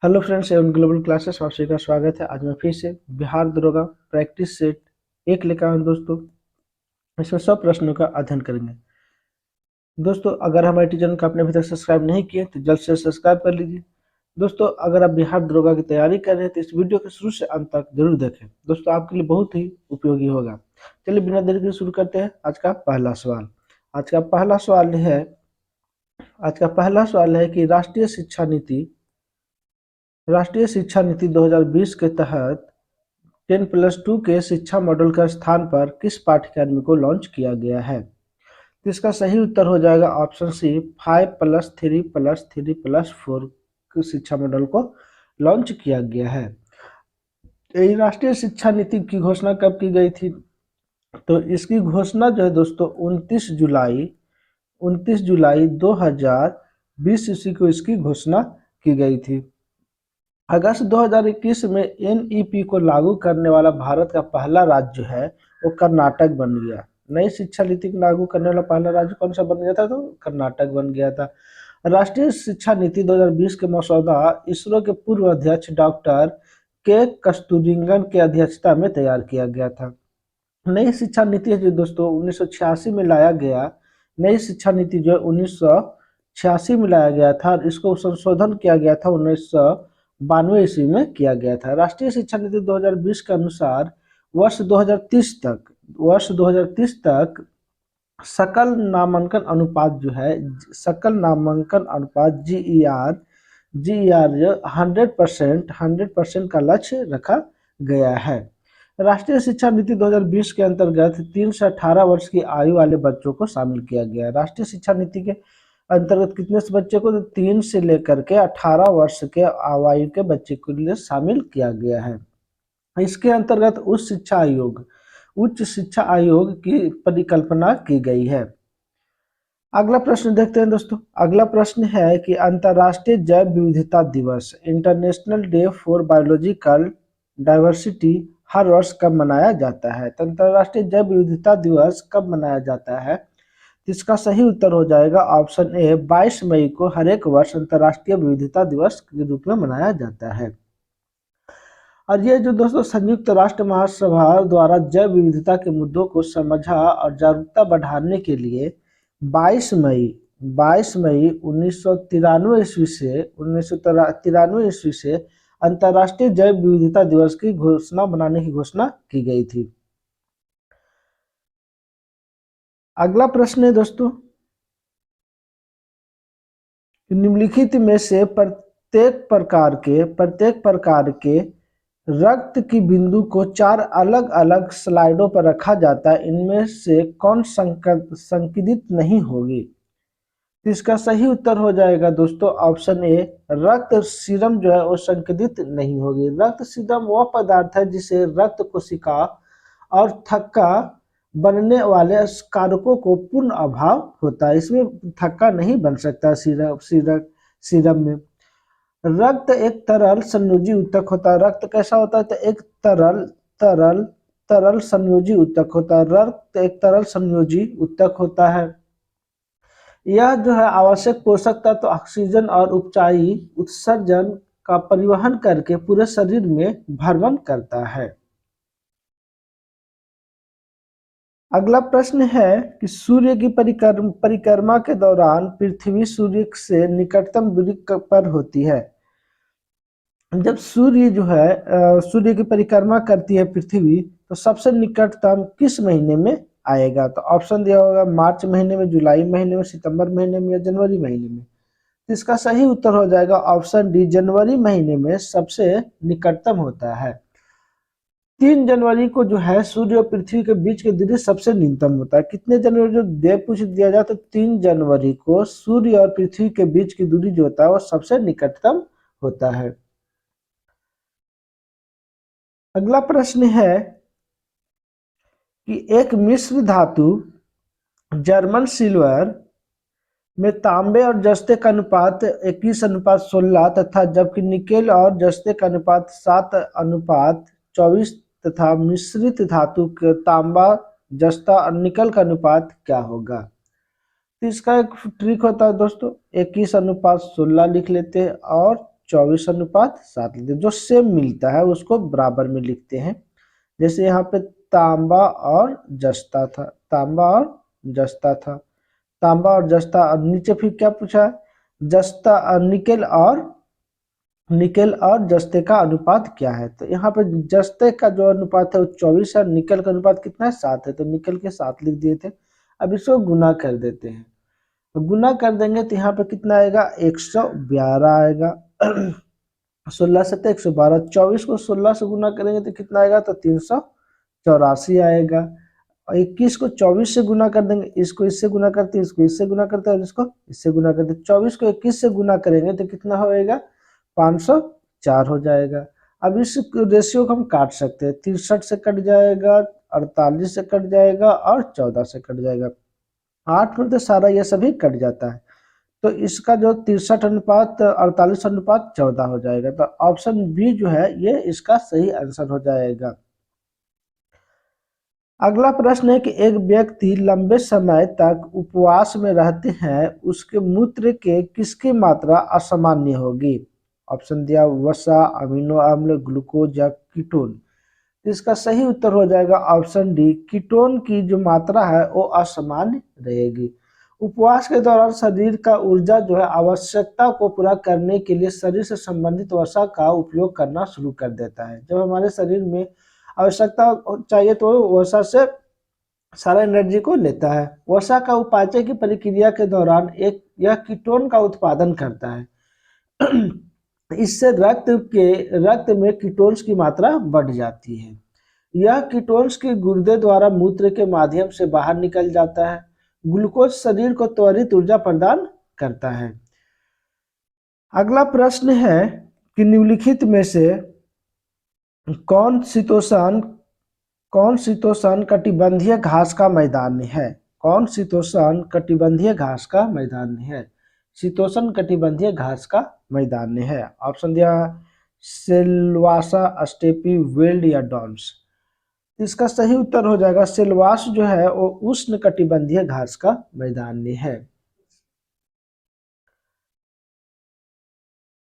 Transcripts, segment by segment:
Hello friends एवं global classes में आप सभी का स्वागत है। आज मैं फिर से बिहार दरोगा प्रैक्टिस सेट एक लेकर आया हूं दोस्तों। इसमें 100 प्रश्नों का अध्ययन करेंगे। दोस्तों अगर हमारे चैनल को आपने अभी तक सब्सक्राइब नहीं किए तो जल्द से सब्सक्राइब कर लीजिए। दोस्तों अगर आप बिहार दरोगा की तैयारी कर रहे हैं तो इस वीडियो को शुरू से अंत तक जरूर देखें। दोस्तों आपके लिए बहुत ही उपयोगी होगा। चलिए बिना देरी के शुरू करते हैं। आज का पहला सवाल है कि राष्ट्रीय शिक्षा नीति 2020 के तहत 10+2 के शिक्षा मॉडल के स्थान पर किस पाठ्यक्रम को लॉन्च किया गया है? तो इसका सही उत्तर हो जाएगा ऑप्शन सी 5+3+3+4 के शिक्षा मॉडल को लॉन्च किया गया है। ये राष्ट्रीय शिक्षा नीति की घोषणा कब की गई थी? तो इसकी घोषणा जो है दोस्तों 29 जुलाई 2020 ईस्वी को इसकी घोषणा की गई थी। अगस्त 2021 में एनईपी को लागू करने वाला भारत का पहला राज्य जो है वो कर्नाटक बन गया। नई शिक्षा नीति को लागू करने वाला पहला राज्य कौन सा बन गया था? तो कर्नाटक बन गया था। राष्ट्रीय शिक्षा नीति 2020 के मसौदा इसरो के पूर्व अध्यक्ष डॉक्टर के कस्तूरिरंगन की अध्यक्षता में तैयार किया गया था। नई शिक्षा नीति जो दोस्तों 1986 में लाया गया। नई शिक्षा नीति जो 1986 में लाया गया था और इसको संशोधन किया गया था 1992 ईस्वी में किया गया था। राष्ट्रीय शिक्षा नीति 2020 के अनुसार वर्ष 2030 तक सकल नामांकन अनुपात जीईआर जो 100% का लक्ष्य रखा गया है। राष्ट्रीय शिक्षा नीति 2020 के अंतर्गत 3 से 18 वर्ष की आयु वाले बच्चों को शामिल किया गया है। राष्ट्रीय शिक्षा नीति के अंतर्गत कितने से बच्चे को? 3 से लेकर के 18 वर्ष के आयु के बच्चे के लिए शामिल किया गया है। इसके अंतर्गत उच्च शिक्षा आयोग की परिकल्पना की गई है। अगला प्रश्न देखते हैं दोस्तों। अगला प्रश्न है कि अंतर्राष्ट्रीय जैव विविधता दिवस international day for biological diversity हर वर्ष कब मनाया जाता है? तो अंतर्राष्ट्रीय जैव विविधता दिवस कब मनाया जाता है? इसका सही उत्तर हो जाएगा ऑप्शन ए 22 मई को हर एक वर्ष अंतर्राष्ट्रीय विविधता दिवस के रूप में मनाया जाता है। और ये जो दोस्तों संयुक्त राष्ट्र महासभा द्वारा जैव विविधता के मुद्दों को समझा और जागरूकता बढ़ाने के लिए 22 मई 1993 ईस्वी से अंतर्राष्ट्रीय जैव विविधता दिवस की बनाने की घोषणा की गई थी। अगला प्रश्न है दोस्तों, निम्नलिखित में से प्रत्येक प्रकार के रक्त की बिंदु को 4 अलग अलग स्लाइडों पर रखा जाता है। इनमें से कौन संकिदित नहीं होगी? तो इसका सही उत्तर हो जाएगा दोस्तों ऑप्शन ए रक्त सीरम जो है वो संकिदित नहीं होगी। रक्त सीरम वह पदार्थ है जिसे रक्त कोशिका और थक्का बनने वाले कारकों को पूर्ण अभाव होता है। इसमें थक्का नहीं बन सकता सीरम में। रक्त एक तरल संयोजी ऊतक होता है। रक्त कैसा होता है? तो एक तरल संयोजी ऊतक होता है। रक्त एक तरल संयोजी ऊतक होता है। यह जो है आवश्यक पोषक तत्व ऑक्सीजन और उपचायी उत्सर्जन का परिवहन करके पूरे शरीर में भ्रमण करता है। अगला प्रश्न है कि सूर्य की परिक्रमा के दौरान पृथ्वी सूर्य से निकटतम दूरी पर होती है। जब सूर्य जो है सूर्य की परिक्रमा करती है पृथ्वी तो सबसे निकटतम किस महीने में आएगा? तो ऑप्शन दिया होगा मार्च महीने में, जुलाई महीने में, सितंबर महीने में या जनवरी महीने में। तो इसका सही उत्तर हो जाएगा ऑप्शन डी जनवरी महीने में सबसे निकटतम होता है। 3 जनवरी को जो है सूर्य और पृथ्वी के बीच की दूरी सबसे न्यूनतम होता है। कितने जनवरी जो दे पूछ दिया जाए तो 3 जनवरी को सूर्य और पृथ्वी के बीच की दूरी जो होता है वो सबसे निकटतम होता है। अगला प्रश्न है कि एक मिश्र धातु जर्मन सिल्वर में तांबे और जस्ते का अनुपात 21:16 तथा जबकि निकेल और जस्ते का अनुपात 7:24 तथा मिश्रित धातु के तांबा, जस्ता और निकल का अनुपात क्या होगा? तो इसका एक ट्रिक होता है दोस्तों, 21:16 लिख लेते हैं और 24:7 लिखते हैं। जो सेम मिलता है उसको बराबर में लिखते हैं। जैसे यहाँ पे तांबा और जस्ता था, तांबा और जस्ता था, तांबा और जस्ता। और नीचे फिर क्या पूछा है, जस्ता निकेल और जस्ते का अनुपात क्या है। तो यहाँ पे जस्ते का जो अनुपात है वो 24 है, निकेल का अनुपात कितना है, 7 है, तो निकेल के 7 लिख दिए थे। अब इसको गुना कर देते हैं, तो गुना कर देंगे तो यहाँ पे कितना आएगा, 112 आएगा। 16 से तो 112, 24 को 16 से गुना करेंगे तो कितना आएगा, तो 384 आएगा। और 21 को 24 से गुना कर देंगे, इसको इससे गुना करते हैं, इसको इससे गुना करते हैं और इसको इससे गुना करते हैं। 24 को 21 से गुना करेंगे तो कितना होएगा, 504 हो जाएगा। अब इस रेशियो को हम काट सकते हैं, 63 से कट जाएगा, 48 से कट जाएगा और 14 से कट जाएगा। 8 में तो सारा ये सभी कट जाता है, तो इसका जो 63:48:14 हो जाएगा। तो ऑप्शन बी जो है ये इसका सही आंसर हो जाएगा। अगला प्रश्न है कि एक व्यक्ति लंबे समय तक उपवास में रहते हैं, उसके मूत्र के किसकी मात्रा असामान्य होगी। ऑप्शन दिया वसा, अमीनो अम्ल, ग्लूकोज या कीटोन। इसका सही उत्तर हो जाएगा ऑप्शन डी, कीटोन की जो मात्रा है वो असामान्य रहेगी। उपवास के दौरान शरीर का ऊर्जा जो है आवश्यकता को पूरा करने के लिए शरीर से संबंधित वसा का उपयोग करना शुरू कर देता है। जब हमारे शरीर में आवश्यकता चाहिए तो वसा से सारा एनर्जी को लेता है। वसा का उपापचय की प्रक्रिया के दौरान यह कीटोन का उत्पादन करता है। इससे रक्त में कीटोन्स की मात्रा बढ़ जाती है। यह कीटोन्स के गुर्दे द्वारा मूत्र के माध्यम से बाहर निकल जाता है। ग्लूकोज शरीर को त्वरित ऊर्जा प्रदान करता है। अगला प्रश्न है कि निम्नलिखित में से कौन शीतोष्ण कटिबंधीय घास का मैदान है। कौन शीतोष्ण कटिबंधीय घास का मैदान है। शीतोष्ण कटिबंधीय घास का मैदान है। ऑप्शन दिया सिल्वासा, स्टेपी, वेल्ड या डॉन्स। इसका सही उत्तर हो जाएगा सिल्वास जो है वो उष्ण कटिबंधीय घास का मैदान है।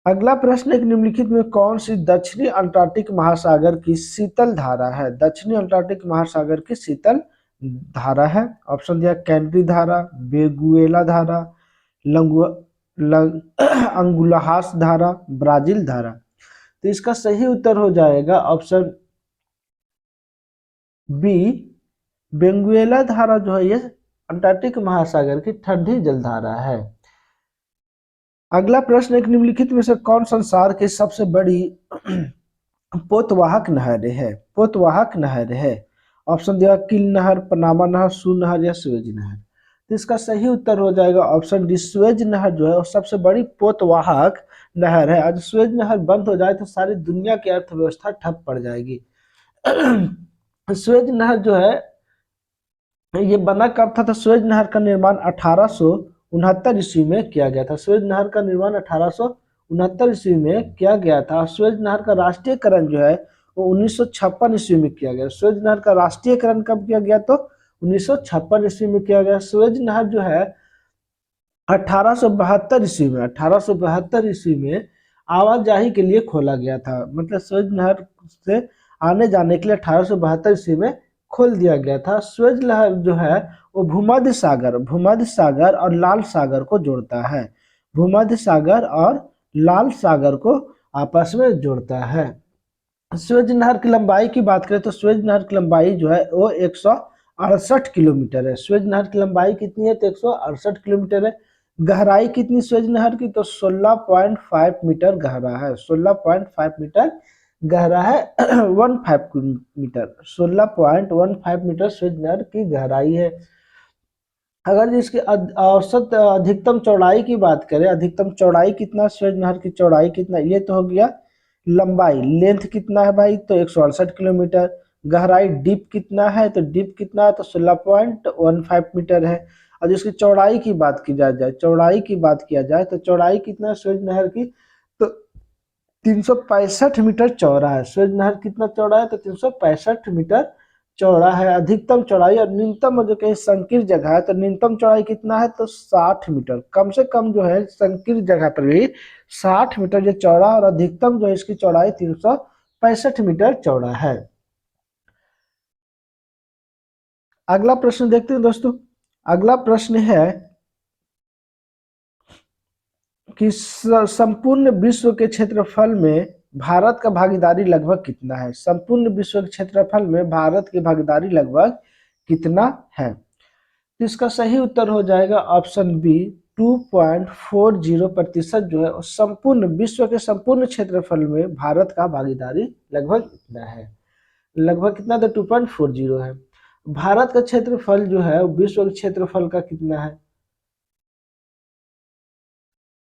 अगला प्रश्न एक निम्नलिखित में कौन सी दक्षिणी अंटार्कटिक महासागर की शीतल धारा है। दक्षिणी अंटार्कटिक महासागर की शीतल धारा है। ऑप्शन दिया कैनरी धारा, बेगुएला धारा, अंगुलहास धारा, ब्राजील धारा। तो इसका सही उत्तर हो जाएगा ऑप्शन बी, बेंगुएला धारा जो है ये अंटार्कटिक महासागर की ठंडी जलधारा है। अगला प्रश्न एक निम्नलिखित में से कौन संसार की सबसे बड़ी पोतवाहक नहर है। पोतवाहक नहर है। ऑप्शन दिया किल नहर, पनामा नहर, सू नहर या स्वेज नहर। तो इसका सही उत्तर हो जाएगा ऑप्शन डी, स्वेज नहर जो है वो सबसे बड़ी पोतवाहक नहर है। आज स्वेज नहर बंद हो जाए तो सारी दुनिया की अर्थव्यवस्था ठप पड़ जाएगी। स्वेज नहर जो है ये बना कब था, तो स्वेज नहर का निर्माण 1869 ईस्वी में किया गया था। स्वेज नहर का निर्माण 1869 ईस्वी में किया गया था। स्वेज नहर का राष्ट्रीयकरण जो है वो 1956 ईस्वी में किया गया। स्वेज नहर का राष्ट्रीयकरण कब किया गया, तो 1956 ईस्वी में किया गया। स्वेज नहर जो है 1872 ईस्वी में आवाजाही के लिए खोला गया था। मतलब स्वेज नहर से आने जाने के लिए 1872 ईस्वी में खोल दिया गया था। स्वेज नहर जो है वो भूमध्य सागर और लाल सागर को जोड़ता है। भूमध्य सागर और लाल सागर को आपस में जोड़ता है। स्वेज नहर की लंबाई की बात करें तो स्वेज नहर की लंबाई जो है वो 168 किलोमीटर है। स्वेज नहर की लंबाई कितनी है, तो 168 किलोमीटर है। गहराई कितनी स्वेज नहर की, तो 16.5 मीटर गहरा है। 16.5 मीटर गहरा है। 15 मीटर 16.15 मीटर स्वेज नहर की गहराई है। अगर इसकी औसत अधिकतम चौड़ाई की बात करें, अधिकतम चौड़ाई कितना, स्वेज नहर की चौड़ाई कितना, ये तो हो गया लंबाई। लेंथ कितना है भाई, तो 168 किलोमीटर। गहराई डीप कितना है, तो डीप कितना है, तो 16.15 मीटर है। और जिसकी चौड़ाई की बात की जाए चौड़ाई की बात किया जाए तो चौड़ाई कितना है स्वेज नहर की, तो 365 मीटर चौड़ा है। स्वेज नहर कितना चौड़ा है, तो 365 मीटर चौड़ा है, अधिकतम चौड़ाई और न्यूनतम जो कहीं संकीर्ण जगह है तो न्यूनतम चौड़ाई कितना है तो 60 मीटर, कम से कम जो है संकीर्ण जगह पर भी 60 मीटर ये चौड़ा और अधिकतम जो है इसकी चौड़ाई 365 मीटर चौड़ा है। अगला प्रश्न देखते हैं दोस्तों। अगला प्रश्न है कि संपूर्ण विश्व के क्षेत्रफल में भारत का भागीदारी लगभग कितना है। संपूर्ण विश्व के क्षेत्रफल में भारत की भागीदारी लगभग कितना है। तो इसका सही उत्तर हो जाएगा ऑप्शन बी 2.40% जो है संपूर्ण विश्व के संपूर्ण क्षेत्रफल में भारत का भागीदारी लगभग इतना है। लगभग कितना तो 2.40 है। भारत का क्षेत्रफल जो है विश्व के क्षेत्रफल का कितना है।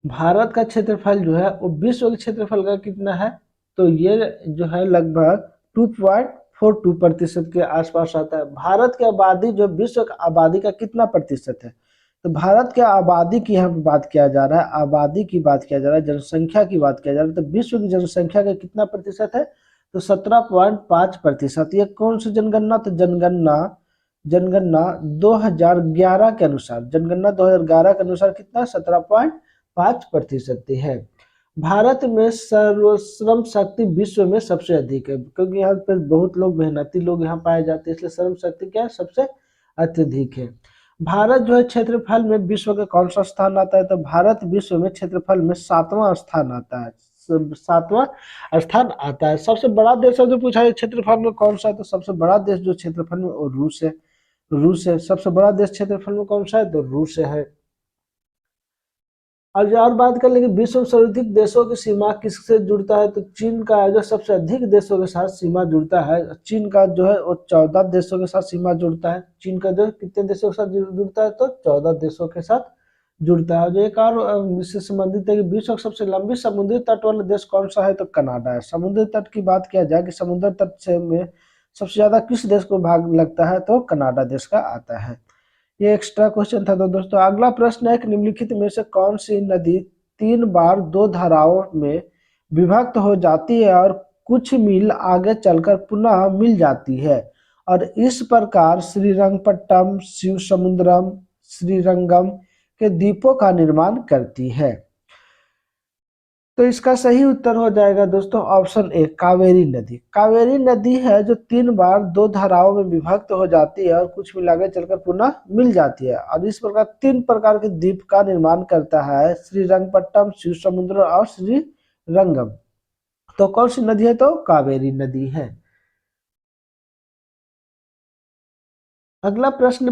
भारत का क्षेत्रफल जो है वो विश्व के क्षेत्रफल का कितना है तो ये जो है लगभग 2.42% के आसपास आता है। भारत की आबादी जो विश्व की आबादी का कितना प्रतिशत है तो भारत के आबादी की यहाँ पे बात किया जा रहा है, आबादी की बात किया जा रहा है, जनसंख्या की बात किया जा रहा है। तो विश्व की जनसंख्या का कितना प्रतिशत है तो 17.5%। ये कौन सी जनगणना तो जनगणना जनगणना 2011 के अनुसार, जनगणना 2011 के अनुसार कितना 17.5% है। भारत में श्रम शक्ति विश्व में सबसे अधिक है क्योंकि यहाँ पे बहुत लोग मेहनती लोग यहाँ पाए जाते हैं, इसलिए श्रम शक्ति क्या है सबसे अत्यधिक है। भारत जो है क्षेत्रफल में विश्व का कौन सा स्थान आता है तो भारत विश्व में क्षेत्रफल में 7वां स्थान आता है, 7वां स्थान आता है। सबसे बड़ा देश जो पूछा है क्षेत्रफल में कौन सा है तो सबसे बड़ा देश जो क्षेत्रफल में वो रूस है। रूस है सबसे बड़ा देश क्षेत्रफल में कौन सा है तो रूस है। और बात कर लेंगे विश्व में सर्वाधिक देशों की सीमा किससे जुड़ता है तो चीन का जो सबसे अधिक देशों के साथ सीमा जुड़ता है। चीन का जो है वो 14 देशों के साथ सीमा जुड़ता है। चीन का जो कितने देशों के साथ जुड़ता है तो 14 देशों के साथ जुड़ता है। जो एक और इससे संबंधित है कि विश्व का सबसे लंबी समुद्री तट वाला देश कौन सा है तो कनाडा है। समुद्री तट की बात किया जाए कि समुद्र तट से में सबसे ज्यादा किस देश को भाग लगता है तो कनाडा देश का आता है। ये एक्स्ट्रा क्वेश्चन था। तो दोस्तों अगला प्रश्न है कि निम्नलिखित में से कौन सी नदी 3 बार 2 धाराओं में विभक्त हो जाती है और कुछ मील आगे चलकर पुनः मिल जाती है और इस प्रकार श्रीरंगपट्टम, शिव समुद्रम, श्रीरंगम के द्वीपों का निर्माण करती है। तो इसका सही उत्तर हो जाएगा दोस्तों ऑप्शन ए कावेरी नदी। कावेरी नदी है जो 3 बार 2 धाराओं में विभक्त हो जाती है और कुछ मिल आगे चलकर पुनः मिल जाती है और इस प्रकार 3 प्रकार के द्वीप का निर्माण करता है, श्रीरंगपट्टम, शिव समुद्र और श्रीरंगम। तो कौन सी नदी है तो कावेरी नदी है। अगला प्रश्न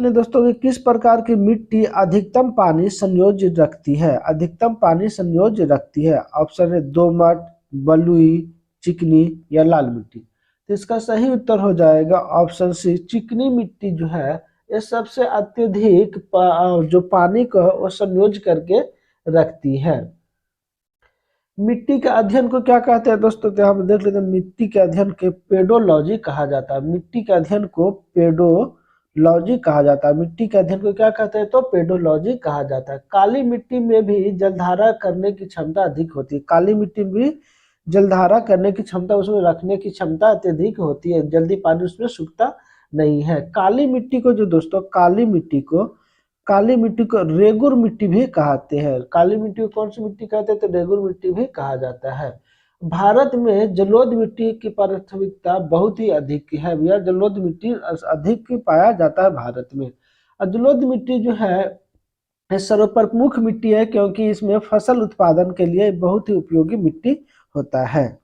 है दोस्तों कि किस प्रकार की मिट्टी अधिकतम पानी संयोज्य रखती है। अधिकतम पानी संयोज्य रखती है। ऑप्शन है दोमट, बलुई, चिकनी या लाल मिट्टी। तो इसका सही उत्तर हो जाएगा ऑप्शन सी चिकनी मिट्टी जो है ये सबसे अत्यधिक जो पानी को वो संयोज करके रखती है। मिट्टी के अध्ययन को क्या कहते हैं दोस्तों तो यहाँ पे देख लेते हैं। मिट्टी के अध्ययन के पेडोलॉजी कहा जाता है। मिट्टी के अध्ययन को पेडोलॉजी कहा जाता है। मिट्टी के अध्ययन को क्या कहते हैं तो पेडोलॉजी कहा जाता है। काली मिट्टी में भी जलधारा करने की क्षमता अधिक होती है। काली मिट्टी में भी जलधारा करने की क्षमता, उसमें रखने की क्षमता अत्यधिक होती है, जल्दी पानी उसमें सूखता नहीं है। काली मिट्टी को जो दोस्तों काली मिट्टी को रेगुर मिट्टी भी कहते हैं। काली मिट्टी को कौन सी मिट्टी कहते हैं तो रेगुर मिट्टी भी कहा जाता है। भारत में जलोढ़ मिट्टी की प्राथमिकता बहुत ही अधिक है भैया। जलोढ़ मिट्टी अधिक पाया जाता है भारत में। और जलोढ़ मिट्टी जो है सर्वप्रमुख मिट्टी है क्योंकि इसमें फसल उत्पादन के लिए बहुत ही उपयोगी मिट्टी होता है।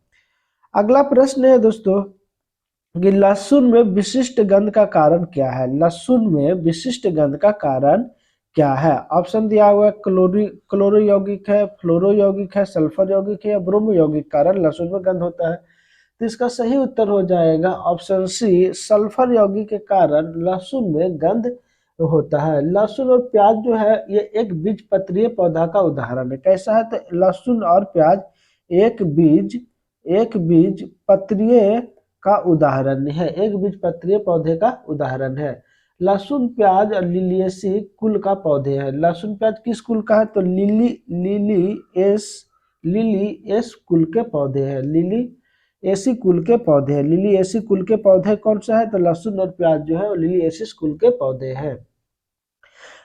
अगला प्रश्न है दोस्तों कि लहसुन में विशिष्ट गंध का कारण क्या है। लहसुन में विशिष्ट गंध का कारण क्या है। ऑप्शन दिया हुआ है क्लोरो यौगिक है, फ्लोरो यौगिक है, सल्फर यौगिक है या ब्रोमो यौगिक कारण लहसुन में गंध होता है। तो इसका सही उत्तर हो जाएगा ऑप्शन सी सल्फर यौगिक के कारण लहसुन में गंध होता है। लहसुन और प्याज जो है ये एक बीजपत्रीय पौधा का उदाहरण है। कैसा है तो लहसुन और प्याज एक बीज पत्रीय का उदाहरण है, एक बीजपत्रीय पौधे का उदाहरण है। लहसुन प्याज और लिलिएसी कुल का पौधे हैं। लहसुन प्याज किस कुल का है तो लिली एस कुल के पौधे हैं। लिली एसी कुल के पौधे हैं। लिली एसी कुल के पौधे कौन सा है? तो लहसुन और प्याज जो है वो लिली एसी कुल के पौधे हैं।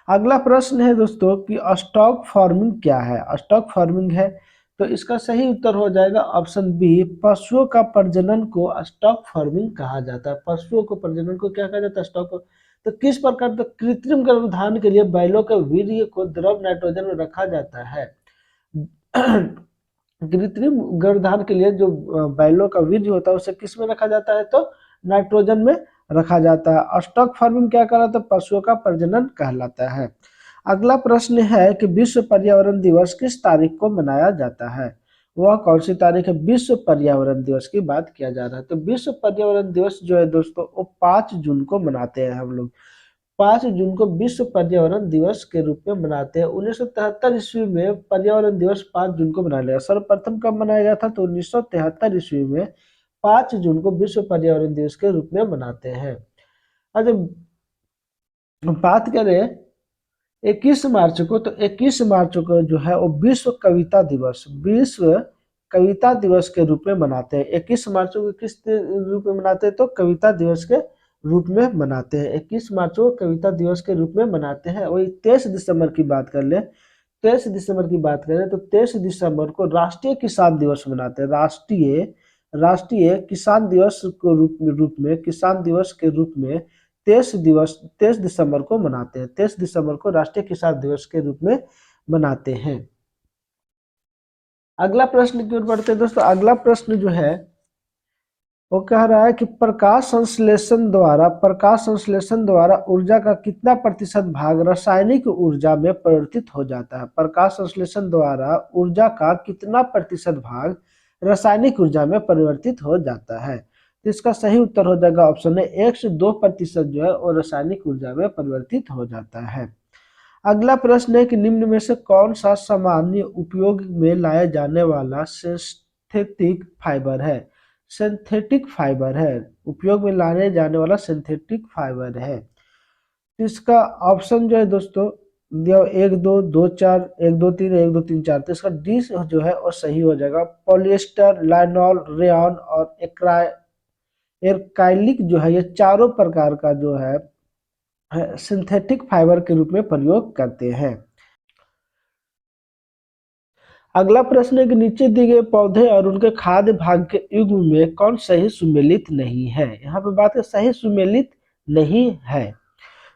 अगला प्रश्न है दोस्तों कि स्टॉक फार्मिंग क्या है? स्टॉक फार्मिंग है तो इसका सही उत्तर हो जाएगा ऑप्शन बी, पशुओं का प्रजनन को स्टॉक फार्मिंग कहा जाता है। पशुओं को प्रजनन को क्या कहा जाता है? स्टॉक। तो किस प्रकार तो कृत्रिम गर्भधारण के लिए बैलों के वीर्य को द्रव नाइट्रोजन में रखा जाता है। कृत्रिम गर्भधारण के लिए जो बैलों का वीर्य होता है उसे किस में रखा जाता है? तो नाइट्रोजन में रखा जाता है। स्टॉक फार्मिंग क्या कहलाता है? पशुओं का प्रजनन कहलाता है। अगला प्रश्न है कि विश्व पर्यावरण दिवस किस तारीख को मनाया जाता है? वह कौन सी तारीख है? विश्व पर्यावरण दिवस की बात किया जा रहा है। तो विश्व पर्यावरण दिवस जो है दोस्तों वो 5 जून को मनाते हैं हम लोग। 5 जून को विश्व पर्यावरण दिवस के रूप में मनाते हैं। 1973 ईस्वी में पर्यावरण दिवस 5 जून को मनाया गया। सर्वप्रथम कब मनाया गया था? तो 1973 ईस्वी में 5 जून को विश्व पर्यावरण दिवस के रूप में मनाते हैं। अच्छा, बात करें 21 मार्च को, तो 21 मार्च को जो है वो विश्व कविता दिवस के रूप में मनाते हैं। 21 मार्च को किस रूप में मनाते हैं? तो कविता दिवस के रूप में मनाते हैं। 21 मार्च को कविता दिवस के रूप में मनाते हैं। वही 23 दिसंबर की बात कर ले, 23 दिसंबर की बात करें तो 23 दिसंबर को राष्ट्रीय किसान दिवस मनाते हैं। राष्ट्रीय किसान दिवस को रूप में किसान दिवस के रूप में 23 दिसंबर को मनाते हैं। 23 दिसंबर को राष्ट्रीय किसान दिवस के रूप में मनाते हैं। अगला प्रश्न की ओर बढ़ते हैं दोस्तों। अगला प्रश्न जो है वो कह रहा है कि प्रकाश संश्लेषण द्वारा ऊर्जा का कितना प्रतिशत भाग रासायनिक ऊर्जा में परिवर्तित हो जाता है? प्रकाश संश्लेषण द्वारा ऊर्जा का कितना प्रतिशत भाग रासायनिक ऊर्जा में परिवर्तित हो जाता है? तो इसका सही उत्तर हो जाएगा ऑप्शन है 1 से 2% जो है वो रासायनिक ऊर्जा में परिवर्तित हो जाता है। अगला प्रश्न है कि निम्न में से कौन सा सामान्य उपयोग में लाया जाने वाला सिंथेटिक फाइबर है? सिंथेटिक फाइबर है, उपयोग में लाने जाने वाला सिंथेटिक फाइबर है। इसका ऑप्शन जो है दोस्तों दिया 1 2 2 4 1 2 3 1 2 3 4। तो इसका डी जो है वो सही हो जाएगा। पॉलिएस्टर, लाइनॉल, रेयॉन और एक्राइलिक जो है ये चारों प्रकार का जो है सिंथेटिक फाइबर के रूप में प्रयोग करते हैं। अगला प्रश्न है कि नीचे दिए गए पौधे और उनके खाद्य भाग के युग्म में कौन सही सुमेलित नहीं है? यहाँ पे बात है सही सुमेलित नहीं है।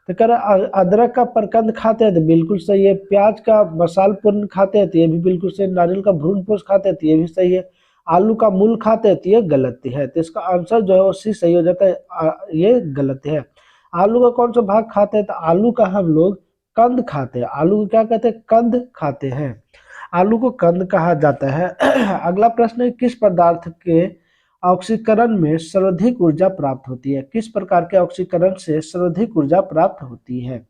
तो कह रहा अदरक का प्रकंद खाते हैं तो बिल्कुल सही है। प्याज का मसाल पूर्ण खाते हैं तो ये भी बिल्कुल सही। नारियल का भ्रूण पोष खाते हैं तो ये भी सही है। आलू का मूल खाते हैं तो ये गलत है। तो इसका आंसर जो है वो सी सही हो जाता है, ये गलत है। आलू का कौन सा भाग खाते हैं? तो आलू का हम लोग कंद खाते हैं। आलू को क्या कहते हैं? कंद खाते हैं। आलू को कंद कहा जाता है। अगला प्रश्न है किस पदार्थ के ऑक्सीकरण में सर्वाधिक ऊर्जा प्राप्त होती है? किस प्रकार के ऑक्सीकरण से सर्वाधिक ऊर्जा प्राप्त होती है?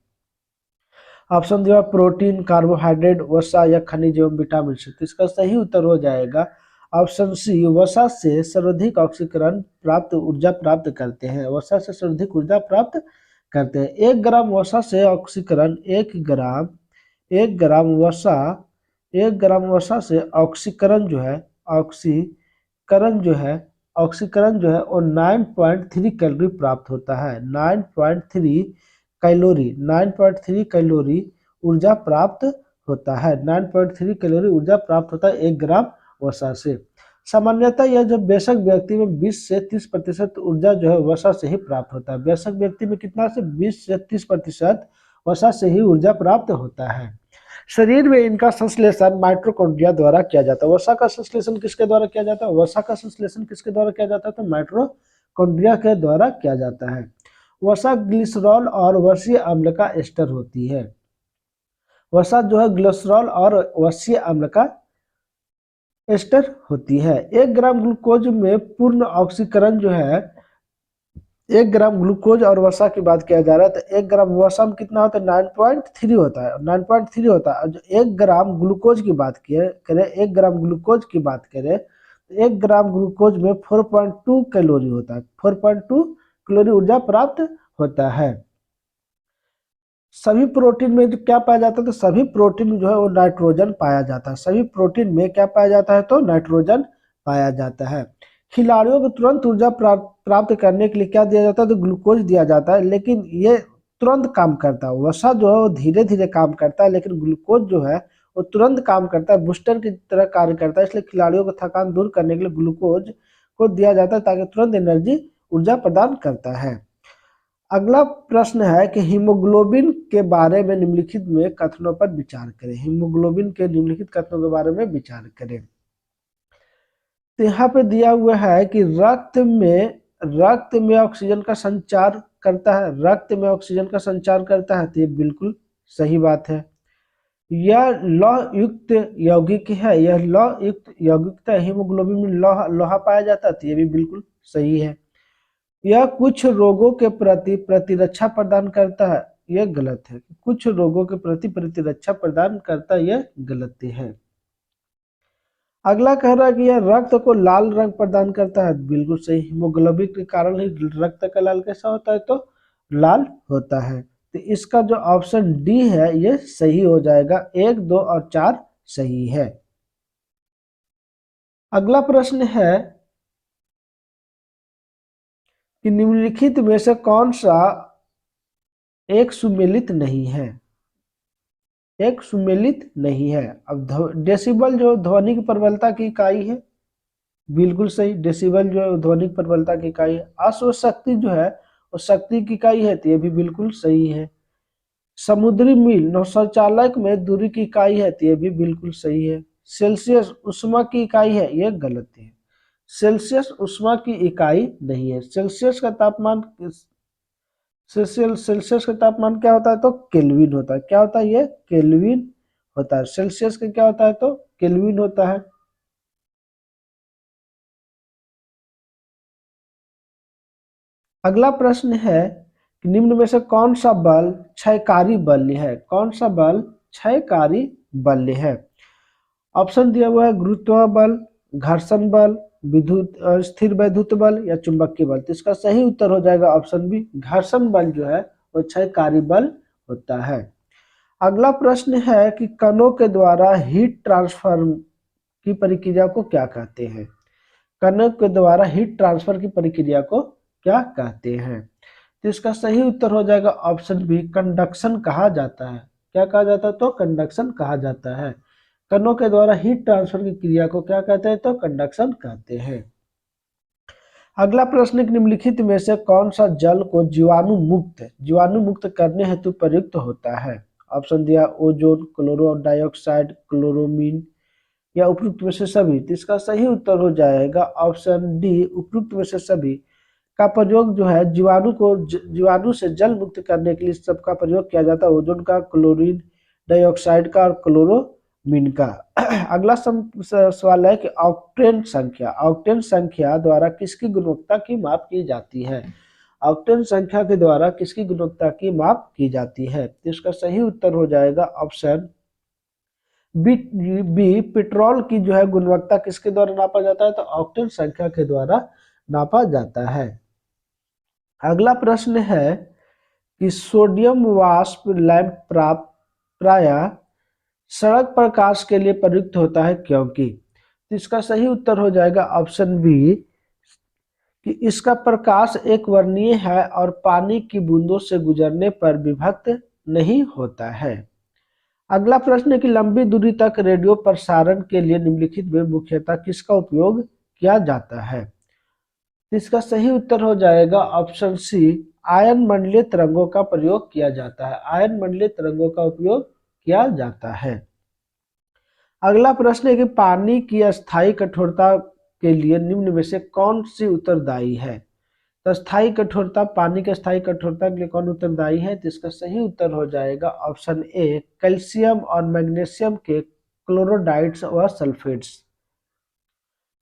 ऑप्शन दिया प्रोटीन, कार्बोहाइड्रेट, वसा या खनिज एवं विटामिन से। तो इसका सही उत्तर हो जाएगा ऑप्शन सी, वसा से सर्वाधिक ऑक्सीकरण प्राप्त ऊर्जा प्राप्त करते हैं। वसा से सर्वाधिक ऊर्जा प्राप्त करते हैं। 1 ग्राम वसा से ऑक्सीकरण 1 ग्राम वसा 1 ग्राम वसा से ऑक्सीकरण जो है वो 9.3 कैलोरी प्राप्त होता है। 9.3 कैलोरी ऊर्जा प्राप्त होता है। 9.3 कैलोरी ऊर्जा प्राप्त होता है 1 ग्राम वसा से। सामान्यतः यह जो बेशक व्यक्ति में 20 से 30% ऊर्जा जो है वसा से ही प्राप्त होता है। बेशक व्यक्ति में कितना से 20 से 30% वसा से ही ऊर्जा प्राप्त होता है। शरीर में इनका संश्लेषण माइटोकॉन्ड्रिया द्वारा किया जाता है। वसा का संश्लेषण किसके द्वारा किया जाता है? वसा का संश्लेषण किसके द्वारा किया जाता है? तो माइटोकॉन्ड्रिया के द्वारा किया जाता है। वसा ग्लिसरॉल और वसीय अम्ल का एस्टर होती है। वसा जो है ग्लिसरॉल और वसीय अम्ल का एस्टर होती है। 1 ग्राम ग्लूकोज में पूर्ण ऑक्सीकरण जो है 1 ग्राम ग्लूकोज और वसा की बात किया जा रहा है तो 1 ग्राम वसा में कितना होता है? 9.3 होता है। 9.3 होता है। जो 1 ग्राम ग्लूकोज की बात करें 1 ग्राम ग्लूकोज की बात करें तो 1 ग्राम ग्लूकोज में 4.2 कैलोरी होता है। 4.2 कैलोरी ऊर्जा प्राप्त होता है। सभी प्रोटीन में जो क्या पाया जाता है? तो सभी प्रोटीन में जो है वो नाइट्रोजन पाया जाता है। सभी प्रोटीन में क्या पाया जाता है? तो नाइट्रोजन पाया जाता है। खिलाड़ियों को तुरंत ऊर्जा प्राप्त करने के लिए क्या दिया जाता है, तो ग्लूकोज दिया जाता है, लेकिन ये तुरंत काम करता है। वसा जो है वो धीरे धीरे काम करता है, लेकिन ग्लूकोज जो है वो तुरंत काम करता है, बूस्टर की तरह कार्य करता है। इसलिए खिलाड़ियों को थकान दूर करने के लिए ग्लूकोज को दिया जाता है, ताकि तुरंत एनर्जी ऊर्जा प्रदान करता है। अगला प्रश्न है कि हीमोग्लोबिन के बारे में निम्नलिखित में कथनों पर विचार करें। हीमोग्लोबिन के निम्नलिखित कथनों के बारे में विचार करें। तो यहाँ पे दिया हुआ है कि रक्त में ऑक्सीजन का संचार करता है, रक्त में ऑक्सीजन का संचार करता है, तो ये बिल्कुल सही बात है। यह लौह युक्त यौगिक है, यह लौह युक्त यौगिक है, हीमोग्लोबिन में लोहा पाया जाता है, तो ये भी बिल्कुल सही है। यह कुछ रोगों के प्रति प्रतिरक्षा प्रदान करता है, यह गलत है। कुछ रोगों के प्रति प्रतिरक्षा प्रदान करता है, यह गलत है। अगला कह रहा है कि यह रक्त को लाल रंग प्रदान करता है, बिल्कुल सही। हीमोग्लोबिन के कारण ही रक्त का लाल कैसा होता है, तो लाल होता है। तो इसका जो ऑप्शन डी है ये सही हो जाएगा। 1, 2 और 4 सही है। अगला प्रश्न है कि निम्नलिखित में से कौन सा एक सुमेलित नहीं है, एक सुमेलित नहीं है। अब डेसिबल जो ध्वनि की प्रबलता की इकाई है, बिल्कुल सही। डेसिबल जो है ध्वनि की प्रबलता की इकाई है। अश्वशक्ति जो है वो शक्ति की इकाई है, तो ये भी बिल्कुल सही है। समुद्री मील नौचालक में दूरी की इकाई है, तो ये भी बिल्कुल सही है। सेल्सियस ऊष्मा की इकाई है, ये गलत है। सेल्सियस ऊष्मा की इकाई नहीं है। सेल्सियस का तापमान सेल्सियस का तापमान क्या होता है, तो केल्विन होता है। क्या होता है, ये केल्विन होता है। सेल्सियस का क्या होता है, तो केल्विन होता है। अगला प्रश्न है कि निम्न में से कौन सा बल क्षयकारी बल है, कौन सा बल क्षयकारी बल है। ऑप्शन दिया हुआ है गुरुत्व बल, घर्षण बल, विद्युत स्थिर वैद्युत बल या चुंबकीय बल। तो इसका सही उत्तर हो जाएगा ऑप्शन बी, घर्षण बल जो है वो क्षयकारी बल होता है। अगला प्रश्न है कि कणों के द्वारा हीट ट्रांसफर की प्रक्रिया को क्या कहते हैं। कणों के द्वारा हीट ट्रांसफर की प्रक्रिया को क्या कहते हैं। तो इसका सही उत्तर हो जाएगा ऑप्शन बी, कंडक्शन कहा जाता है। क्या कहा जाता है, तो कंडक्शन कहा जाता है। कणों के द्वारा हीट ट्रांसफर की क्रिया को क्या कहते हैं, तो कंडक्शन कहते हैं। अगला प्रश्न, निम्नलिखित में से कौन सा जल को जीवाणु मुक्त करने हेतु प्रयुक्त होता है। ऑप्शन दिया ओजोन, क्लोरो डाइऑक्साइड, क्लोरोमीन या उपयुक्त में से सभी। तो इसका सही उत्तर हो जाएगा ऑप्शन डी, उपयुक्त में से सभी का प्रयोग जो है जीवाणु से जल मुक्त करने के लिए सबका प्रयोग किया जाता है। ओजोन का, क्लोरीन डाइऑक्साइड का और क्लोरोमीन का। अगला सवाल है कि ऑक्टेन संख्या द्वारा किसकी गुणवत्ता की माप की जाती है। ऑक्टेन संख्या के द्वारा किसकी गुणवत्ता की माप की जाती है। तो इसका सही उत्तर हो जाएगा ऑप्शन बी, पेट्रोल की जो है गुणवत्ता किसके द्वारा नापा जाता है, तो ऑक्टेन संख्या के द्वारा नापा जाता है। अगला प्रश्न है कि सोडियम वाष्प लैंप प्रायः सड़क प्रकाश के लिए प्रयुक्त होता है क्योंकि। तो इसका सही उत्तर हो जाएगा ऑप्शन बी, कि इसका प्रकाश एक वर्णीय है और पानी की बूंदों से गुजरने पर विभक्त नहीं होता है। अगला प्रश्न है कि लंबी दूरी तक रेडियो प्रसारण के लिए निम्नलिखित में मुख्यतः किसका उपयोग किया जाता है। इसका सही उत्तर हो जाएगा ऑप्शन सी, आयन मंडलीय तरंगों का प्रयोग किया जाता है। आयन मंडलीय तरंगों का उपयोग किया जाता है। अगला प्रश्न है कि पानी की अस्थायी कठोरता के लिए निम्न में से कौन सी उत्तरदायी है। तो स्थायी कठोरता, पानी की स्थायी कठोरता के लिए कौन उत्तरदायी है। तो इसका सही उत्तर हो जाएगा ऑप्शन ए, कैल्शियम और मैग्नीशियम के क्लोराइड्स व सल्फेट्स।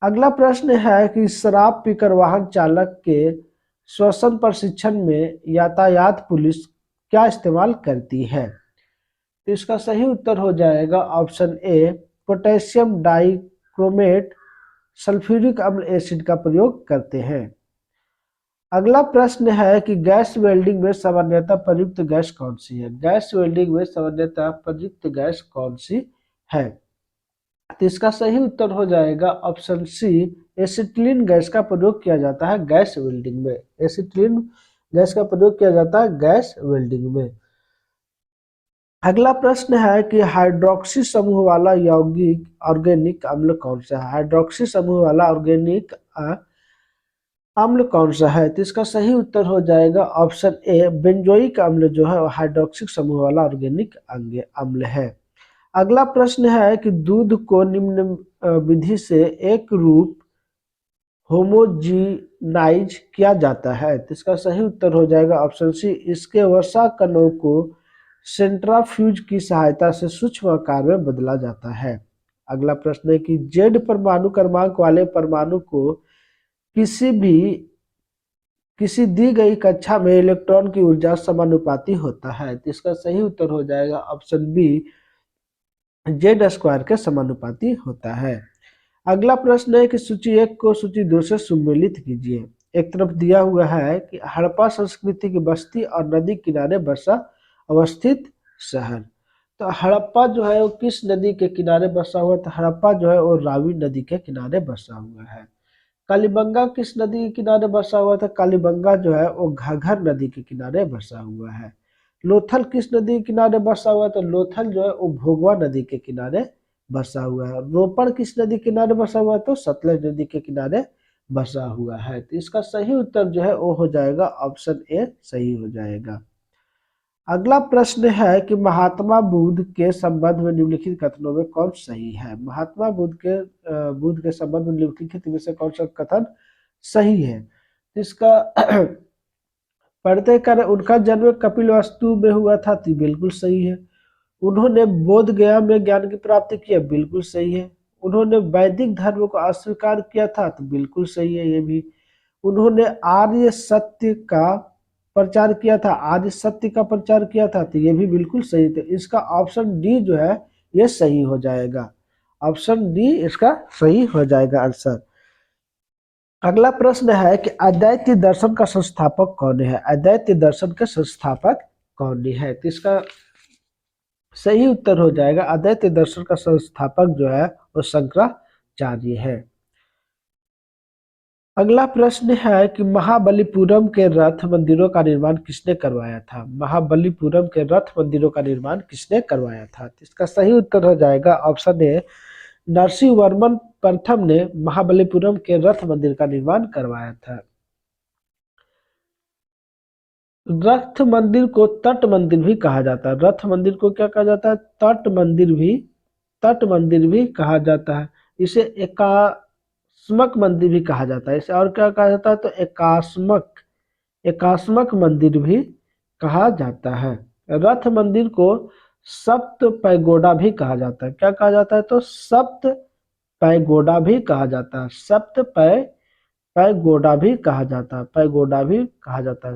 अगला प्रश्न है कि शराब पीकर वाहन चालक के श्वसन प्रशिक्षण में यातायात पुलिस क्या इस्तेमाल करती है। तो इसका सही उत्तर हो जाएगा option A, potassium dichromate sulphuric अम्ल एसिड का प्रयोग करते हैं। अगला प्रश्न है कि गैस वेल्डिंग में सामान्यतः प्रयुक्त गैस कौन सी है। गैस वेल्डिंग में सामान्यतः प्रयुक्त गैस कौन सी है। तो इसका सही उत्तर हो जाएगा ऑप्शन सी, एसिटिलीन गैस का प्रयोग किया जाता है गैस वेल्डिंग में। एसिटिलीन गैस का प्रयोग किया जाता है गैस वेल्डिंग में। अगला प्रश्न है कि हाइड्रोक्सी समूह वाला यौगिक ऑर्गेनिक अम्ल कौन सा है? हाइड्रोक्सी समूह वाला ऑर्गेनिक अम्ल कौन सा है? तो इसका सही उत्तर हो जाएगा ऑप्शन ए, बेंजोइक अम्ल जो है वो हाइड्रोक्सिक समूह वाला ऑर्गेनिक अम्ल है। अगला प्रश्न है कि दूध को निम्न विधि से एक रूप होमोजीनाइज किया जाता है। तो इसका सही उत्तर हो जाएगा ऑप्शन सी, इसके वसा कणों को सेंट्राफ्यूज की सहायता से सूक्ष्म आकार में बदला जाता है। अगला प्रश्न है कि जेड परमाणु क्रमांक वाले परमाणु को किसी दी गई कक्षा में इलेक्ट्रॉन की ऊर्जा समानुपाती होता है। तो इसका सही उत्तर हो जाएगा ऑप्शन बी, जेड स्क्वायर के समानुपाती होता है। अगला प्रश्न है कि सूची 1 को सूची 2 से सुमेलित कीजिए। एक तरफ दिया हुआ है कि हड़प्पा संस्कृति की बस्ती और नदी किनारे बसा अवस्थित शहर। तो हड़प्पा जो है वो किस नदी के किनारे बसा हुआ? तो हड़प्पा जो है वो रावी नदी के किनारे बसा हुआ है। कालीबंगा किस नदी के किनारे बसा हुआ था? कालीबंगा जो है वो घाघर नदी के किनारे बसा हुआ है। लोथल किस नदी के किनारे बसा हुआ? तो लोथल जो है वो भोगवा नदी के किनारे बसा हुआ है। रोपड़ किस नदी के किनारे बसा हुआ है? तो सतलज नदी के किनारे बसा हुआ है। तो इसका सही उत्तर जो है वो हो जाएगा ऑप्शन ए, सही हो जाएगा। अगला प्रश्न है कि महात्मा बुद्ध के संबंध में निम्नलिखित कथनों में कौन सही है? महात्मा बुद्ध के संबंध में निम्नलिखित में से कौन सा कथन सही है? इसका पढ़ते कर उनका जन्म कपिलवस्तु में हुआ था, तो बिल्कुल सही है। उन्होंने बोध गया में ज्ञान की प्राप्ति किया, बिल्कुल सही है। उन्होंने वैदिक धर्म को अस्वीकार किया था, तो बिल्कुल सही है ये भी। उन्होंने आर्य सत्य का प्रचार किया था, आर्य सत्य का प्रचार किया था, तो ये भी बिल्कुल सही था। इसका ऑप्शन डी जो है ये सही हो जाएगा। ऑप्शन डी इसका सही हो जाएगा आंसर। अगला प्रश्न है कि अद्वैत दर्शन का संस्थापक कौन है? अद्वैत दर्शन के संस्थापक कौन है? तो इसका सही उत्तर हो जाएगा अद्वैत दर्शन का संस्थापक जो है वो शंकराचार्य है। अगला प्रश्न है कि महाबलीपुरम के रथ मंदिरों का निर्माण किसने करवाया था? महाबलीपुरम के रथ मंदिरों का निर्माण किसने करवाया था? तो इसका सही उत्तर हो जाएगा ऑप्शन ए, नरसिंहवर्मन प्रथम ने महाबलीपुरम के रथ मंदिर का निर्माण करवाया था। रथ मंदिर को तट मंदिर भी कहा जाता है। रथ मंदिर को क्या कहा जाता है? तट मंदिर भी कहा जाता है। इसे एकास्मक मंदिर भी कहा जाता है। इसे और क्या कहा जाता है? तो एकास्मक मंदिर भी कहा जाता है। रथ मंदिर को सप्त पैगोडा भी कहा जाता है। क्या कहा जाता है? तो सप्त पैगोडा भी कहा जाता है। पैगोडा भी कहा जाता है। पैगोडा भी कहा जाता है।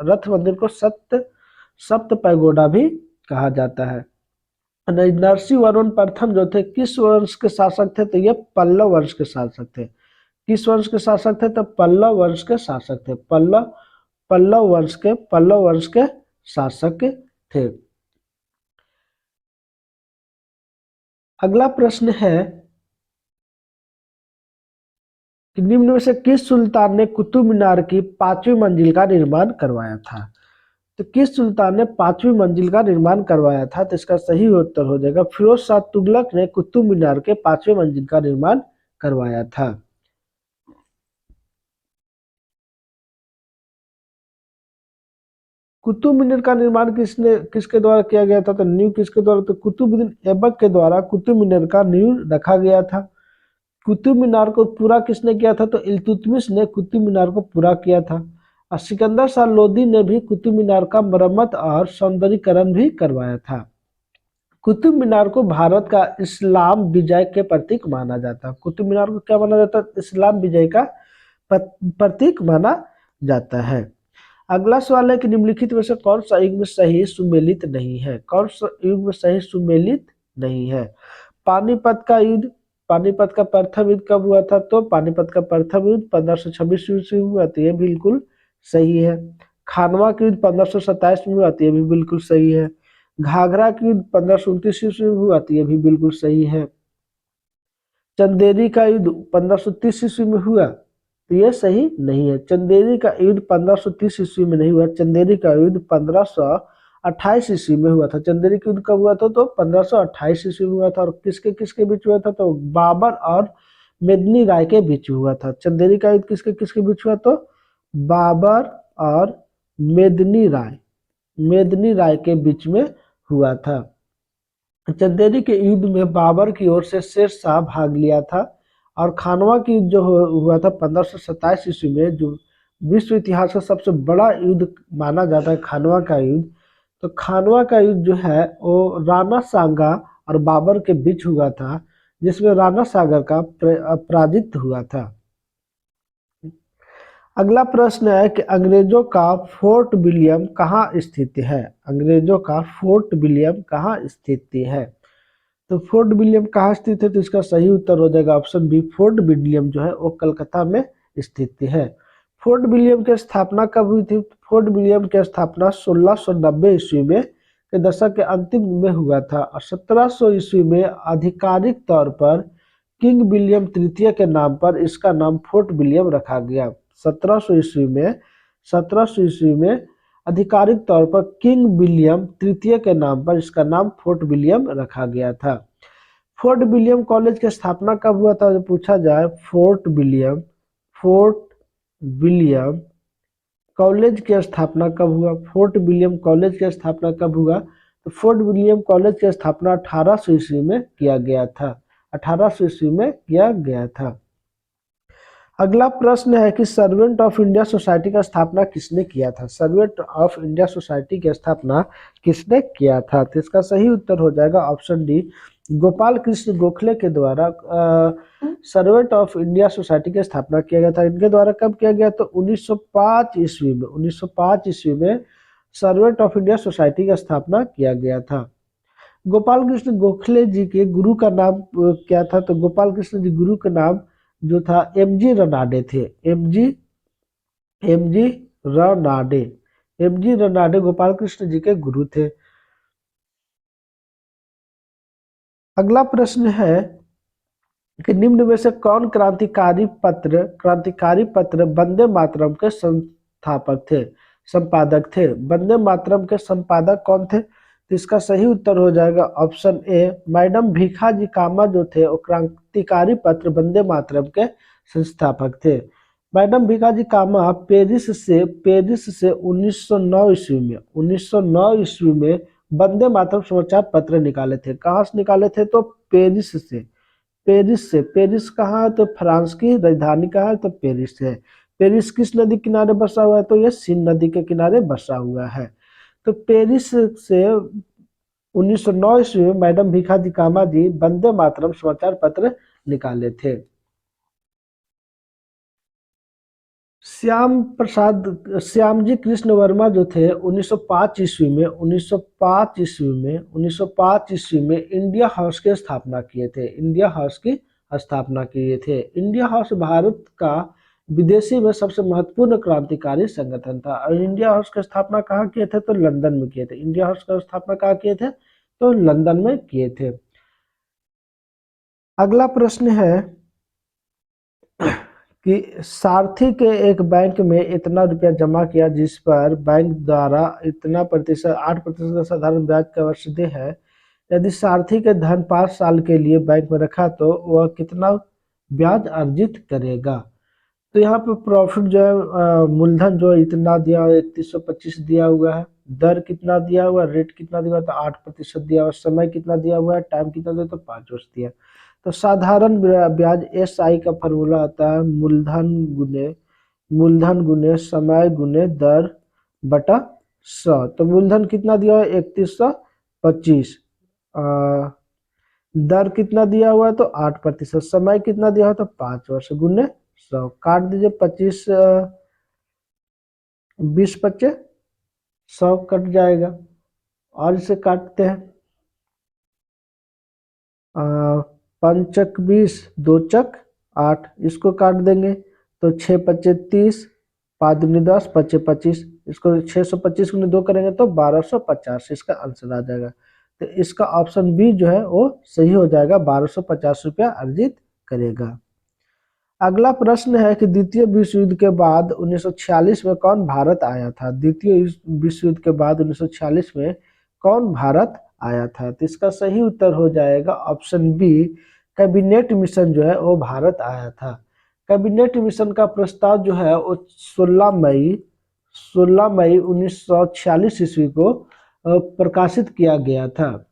रथ मंदिर को सप्त पैगोडा भी कहा जाता है। नरसिंहवर्मन प्रथम जो थे किस वंश के शासक थे? तो ये पल्लव वंश के शासक थे। किस वंश के शासक थे? तो पल्लव वंश के शासक थे। पल्लव वंश के शासक थे। अगला प्रश्न है कि निम्न में से किस सुल्तान ने कुतुब मीनार की 5वीं मंजिल का निर्माण करवाया था? तो किस सुल्तान ने 5वीं मंजिल का निर्माण करवाया था? तो इसका सही उत्तर हो जाएगा फिरोज शाह तुगलक ने कुतुब मीनार के 5वीं मंजिल का निर्माण करवाया था। कुतुब मीनार का निर्माण किसके द्वारा किया गया था? तो नींव किसके द्वारा? तो कुतुबुद्दीन ऐबक के द्वारा कुतुब मीनार का नींव रखा गया था। कुतुब मीनार को पूरा किसने किया था? तो इल्तुतमिश ने कुतुब मीनार को पूरा किया था। और सिकंदर शाह लोदी ने भी कुतुब मीनार का मरम्मत और सौंदर्यीकरण भी करवाया था। कुतुब मीनार को भारत का इस्लाम विजय के प्रतीक माना जाता है। कुतुब मीनार को क्या माना जाता है? इस्लाम विजय का प्रतीक माना जाता है। अगला सवाल है कि निम्नलिखित में से कौन सा युग में सही सुमेलित नहीं है? कौन सा युग में सही सुमेलित नहीं है? पानीपत का युद्ध, पानीपत का प्रथम युद्ध कब हुआ था? तो पानीपत का प्रथम युद्ध 1526 ईस्वी में हुआ, तो ये बिल्कुल सही है। खानवा की युद्ध 1527 में हुआ, तो ये भी बिल्कुल सही है। घाघरा की युद्ध 1529 ईस्वी में हुआ, तो ये भी बिल्कुल सही है। चंदेरी का युद्ध 1530 ईस्वी में हुआ, तो ये सही नहीं है। चंदेरी का युद्ध 1530 ईस्वी में नहीं हुआ, चंदेरी का युद्ध 1528 ईस्वी में हुआ था। चंदेरी का युद्ध कब हुआ था? तो 1528 ईस्वी में हुआ था। और किसके किसके बीच हुआ था? तो बाबर और मेदिनी राय के बीच हुआ था। चंदेरी का युद्ध किसके किसके बीच हुआ? तो बाबर और मेदिनी राय के बीच में हुआ था। चंदेरी के युद्ध में बाबर की ओर से शेर शाह भाग लिया था। और खानवा की युद्ध जो हुआ था 1527 ईस्वी में, जो विश्व इतिहास का सबसे बड़ा युद्ध माना जाता है खानवा का युद्ध। तो खानवा का युद्ध जो है वो राणा सांगा और बाबर के बीच हुआ था, जिसमें राणा सांगा का पराजित हुआ था। अगला प्रश्न है कि अंग्रेजों का फोर्ट विलियम कहाँ स्थित है? अंग्रेजों का फोर्ट विलियम कहाँ स्थित है? तो फोर्ट विलियम कहाँ स्थित है? तो इसका सही उत्तर हो जाएगा ऑप्शन बी, फोर्ट विलियम जो है वो कलकत्ता में स्थित है। फोर्ट विलियम की स्थापना कब हुई थी? फोर्ट विलियम की स्थापना 1690 ईस्वी में के दशक के अंतिम में हुआ था। और 1700 ईस्वी में आधिकारिक तौर पर किंग विलियम तृतीय के नाम पर इसका नाम फोर्ट विलियम रखा गया। 1700 ईस्वी में आधिकारिक तौर पर किंग विलियम तृतीय के नाम पर इसका नाम फोर्ट विलियम रखा गया था। फोर्ट विलियम कॉलेज की स्थापना कब हुआ था? जो पूछा जाए फोर्ट विलियम कॉलेज की स्थापना कब हुआ? फोर्ट विलियम कॉलेज की स्थापना कब हुआ? तो फोर्ट विलियम कॉलेज की स्थापना 1800 ईस्वी में किया गया था। 1800 ईस्वी में किया गया था। अगला प्रश्न है कि सर्वेंट ऑफ इंडिया सोसाइटी का स्थापना किसने किया था? सर्वेंट ऑफ इंडिया सोसाइटी की स्थापना किसने किया था? तो इसका सही उत्तर हो जाएगा ऑप्शन डी, गोपाल कृष्ण गोखले के द्वारा सर्वेंट ऑफ इंडिया सोसाइटी की स्थापना किया गया था। इनके द्वारा कब किया गया? तो 1905 ईस्वी में सर्वेंट ऑफ इंडिया सोसाइटी का स्थापना किया गया था। गोपाल कृष्ण गोखले जी के गुरु का नाम क्या था? तो गोपाल कृष्ण जी गुरु का नाम जो था एमजी रनाडे थे। एमजी रनाडे गोपाल कृष्ण जी के गुरु थे। अगला प्रश्न है कि निम्न में से कौन क्रांतिकारी पत्र वंदे मातरम के संपादक थे? वंदे मातरम के संपादक कौन थे? तो इसका सही उत्तर हो जाएगा ऑप्शन ए, मैडम भीखाजी कामा जो थे वो क्रांतिकारी पत्र वंदे मातरम के संस्थापक थे। मैडम भीखाजी कामा पेरिस से 1909 ईस्वी में वंदे मातरम समाचार पत्र निकाले थे। कहाँ से निकाले थे? तो पेरिस से। पेरिस कहाँ है? तो फ्रांस की राजधानी कहाँ है? तो पेरिस है। पेरिस किस नदी किनारे बसा हुआ है? तो यह सीन नदी के किनारे बसा हुआ है। तो पेरिस से 1909 ईस्वी में मैडम भीखाजी कामा जी वंदे मातरम समाचार पत्र निकाले थे। श्यामजी कृष्ण वर्मा जो थे 1905 ईस्वी में इंडिया हाउस की स्थापना किए थे। इंडिया हाउस भारत का विदेशी में सबसे महत्वपूर्ण क्रांतिकारी संगठन था। और इंडिया हाउस की स्थापना कहाँ किए थे? तो लंदन में किए थे। इंडिया हाउस की स्थापना कहाँ किए थे? तो लंदन में किए थे। अगला प्रश्न है कि सारथी के एक बैंक में इतना रुपया जमा किया जिस पर बैंक द्वारा इतना प्रतिशत 8% का साधारण ब्याज का वर्षदे है। यदि सारथी के धन 5 साल के लिए बैंक में रखा तो वह कितना ब्याज अर्जित करेगा? तो यहाँ पे प्रॉफिट जो है मूलधन जो इतना दिया हुआ 3125 दिया हुआ है, दर कितना दिया हुआ है, रेट कितना दिया हुआ है? तो 8% दिया हुआ है, समय कितना दिया हुआ है, टाइम कितना दिया, तो 5 वर्ष दिया। तो साधारण ब्याज SI का फॉर्मूला आता है मूलधन गुने समय गुने दर बटा 100। तो मूलधन कितना दिया हुआ है? 3125। दर कितना दिया हुआ है? तो 8%। समय कितना दिया हुआ है? तो 5 वर्ष गुने 100। काट दीजिए 25 20 25 100 कट जाएगा। और इसे काटते हैं 5 20 2 8, इसको काट देंगे तो 6 25 30, 5 दूनी 10, 25 25, इसको 625 गुने 2 करेंगे तो 1250 इसका आंसर आ जाएगा। तो इसका ऑप्शन बी जो है वो सही हो जाएगा, 1250 रुपया अर्जित करेगा। अगला प्रश्न है कि द्वितीय विश्व युद्ध के बाद 1946 में कौन भारत आया था। द्वितीय विश्व युद्ध के बाद 1946 में कौन भारत आया था। तो इसका सही उत्तर हो जाएगा ऑप्शन बी, कैबिनेट मिशन जो है वो भारत आया था। कैबिनेट मिशन का प्रस्ताव जो है वो 16 मई 1946 ईस्वी को प्रकाशित किया गया था।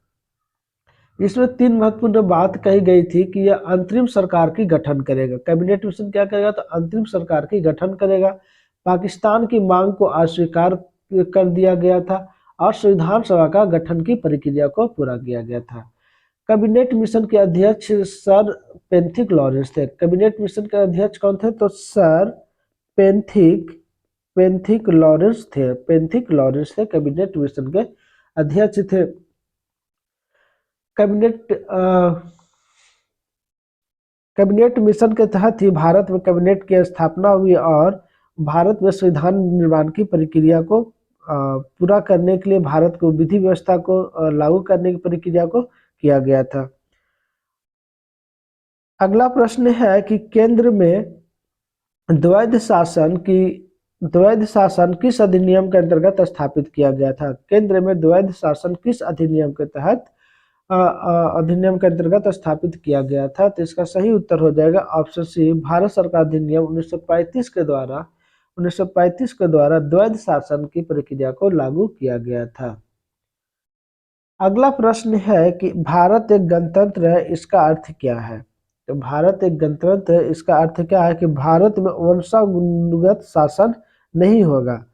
इसमें तीन महत्वपूर्ण बात कही गई थी कि यह अंतरिम सरकार की गठन करेगा। कैबिनेट मिशन क्या करेगा, तो अंतरिम सरकार की गठन करेगा। पाकिस्तान की मांग को अस्वीकार कर दिया गया था और संविधान सभा का गठन की प्रक्रिया को पूरा किया गया था। कैबिनेट मिशन के अध्यक्ष सर पेंथिक लॉरेंस थे। कैबिनेट मिशन के अध्यक्ष कौन थे, तो सर पेंथिक लॉरेंस थे। पेंथिक लॉरेंस थे कैबिनेट मिशन के अध्यक्ष थे। कैबिनेट मिशन के तहत ही भारत में कैबिनेट की स्थापना हुई और भारत में संविधान निर्माण की प्रक्रिया को पूरा करने के लिए भारत को विधि व्यवस्था को लागू करने की प्रक्रिया को किया गया था। अगला प्रश्न है कि केंद्र में द्वैध शासन किस अधिनियम के अंतर्गत स्थापित किया गया था। केंद्र में द्वैध शासन किस अधिनियम के तहत अधिनियम के अंतर्गत स्थापित किया गया था। तो इसका सही उत्तर हो जाएगा ऑप्शन सी, भारत सरकार अधिनियम 1935 के द्वारा द्वैध शासन की प्रक्रिया को लागू किया गया था। अगला प्रश्न है कि भारत एक गणतंत्र है, इसका अर्थ क्या है। तो भारत एक गणतंत्र है, इसका अर्थ क्या है कि भारत में वंशानुगत शासन नहीं होगा।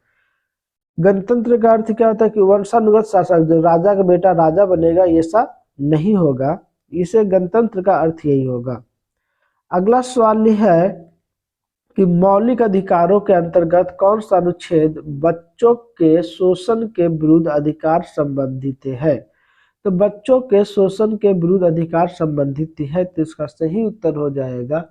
गणतंत्र का अर्थ क्या होता है कि वंशानुगत शासन, जो राजा का बेटा राजा बनेगा, ये सब नहीं होगा। इसे गणतंत्र का अर्थ यही होगा। अगला सवाल है कि मौलिक अधिकारों के अंतर्गत कौन सा अनुच्छेद बच्चों के शोषण के विरुद्ध अधिकार संबंधित है। तो बच्चों के शोषण के विरुद्ध अधिकार संबंधित है। तो इसका सही उत्तर हो जाएगा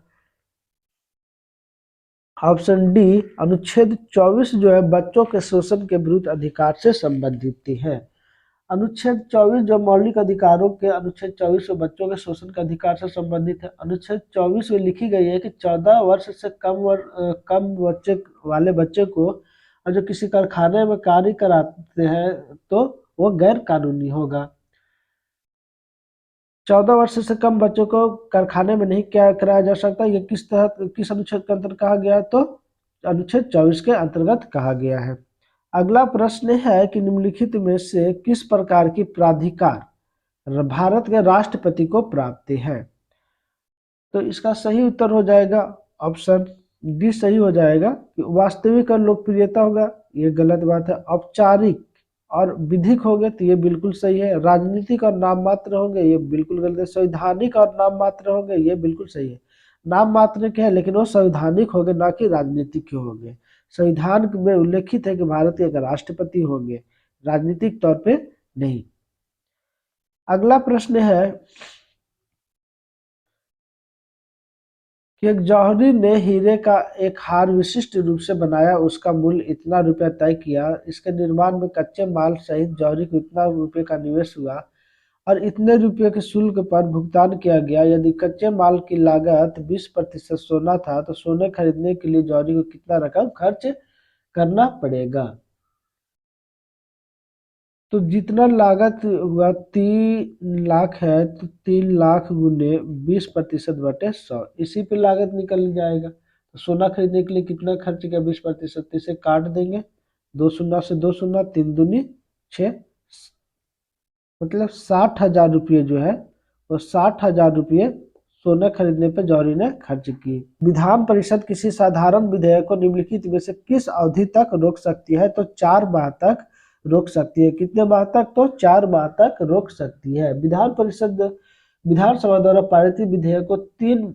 ऑप्शन डी, अनुच्छेद 24 जो है बच्चों के शोषण के विरुद्ध अधिकार से संबंधित है। अनुच्छेद 24 जो मौलिक अधिकारों के अनुच्छेद 24 जो बच्चों के शोषण के अधिकार से संबंधित है। अनुच्छेद 24 में लिखी गई है कि 14 वर्ष से कम बच्चे वाले बच्चे को और जो किसी कारखाने में कार्य कराते हैं तो वो गैर कानूनी होगा। 14 वर्ष से कम बच्चों को कारखाने में नहीं क्या कराया जा सकता। ये किस अनुच्छेद के अंतर्गत कहा गया है, तो अनुच्छेद 24 के अंतर्गत कहा गया है। अगला प्रश्न है कि निम्नलिखित में से किस प्रकार की प्राधिकार भारत के राष्ट्रपति को प्राप्त है। तो इसका सही उत्तर हो जाएगा ऑप्शन डी सही हो जाएगा कि वास्तविक और लोकप्रियता होगा, ये गलत बात है। औपचारिक और विधिक होंगे तो ये बिल्कुल सही है। राजनीतिक और नाम मात्र होंगे, ये बिल्कुल गलत है। संवैधानिक और नाम मात्र होंगे, ये बिल्कुल सही है। नाम मात्र के हैं लेकिन वो संवैधानिक होंगे, ना कि राजनीतिक के होंगे। संविधान में उल्लेखित है कि भारत के राष्ट्रपति होंगे, राजनीतिक तौर पे नहीं। अगला प्रश्न है कि एक जौहरी ने हीरे का एक हार विशिष्ट रूप से बनाया, उसका मूल्य इतना रुपया तय किया। इसके निर्माण में कच्चे माल सहित जौहरी को इतना रुपये का निवेश हुआ और इतने रुपये के शुल्क पर भुगतान किया गया। यदि कच्चे माल की लागत 20% सोना था तो सोने खरीदने के लिए जौहरी को कितना रकम खर्च करना पड़ेगा। तो जितना लागत हुआ 3 लाख है तो 3 लाख गुने 20% बटे 100, इसी पे लागत निकल जाएगा। तो सोना खरीदने के लिए कितना खर्च किया 20%, इसे काट देंगे 2 शून्य से 2 शून्य, 3 दूनी 6, मतलब 60,000 रुपये जो है वो 60,000 रुपये सोना खरीदने पर जौहरी ने खर्च किए। विधान परिषद किसी साधारण विधेयक को निम्नलिखित में से किस अवधि तक रोक सकती है। तो 4 माह तक रोक सकती है। कितने माह तक, तो 4 माह तक रोक सकती है। विधानसभा द्वारा पारित विधेयक को 3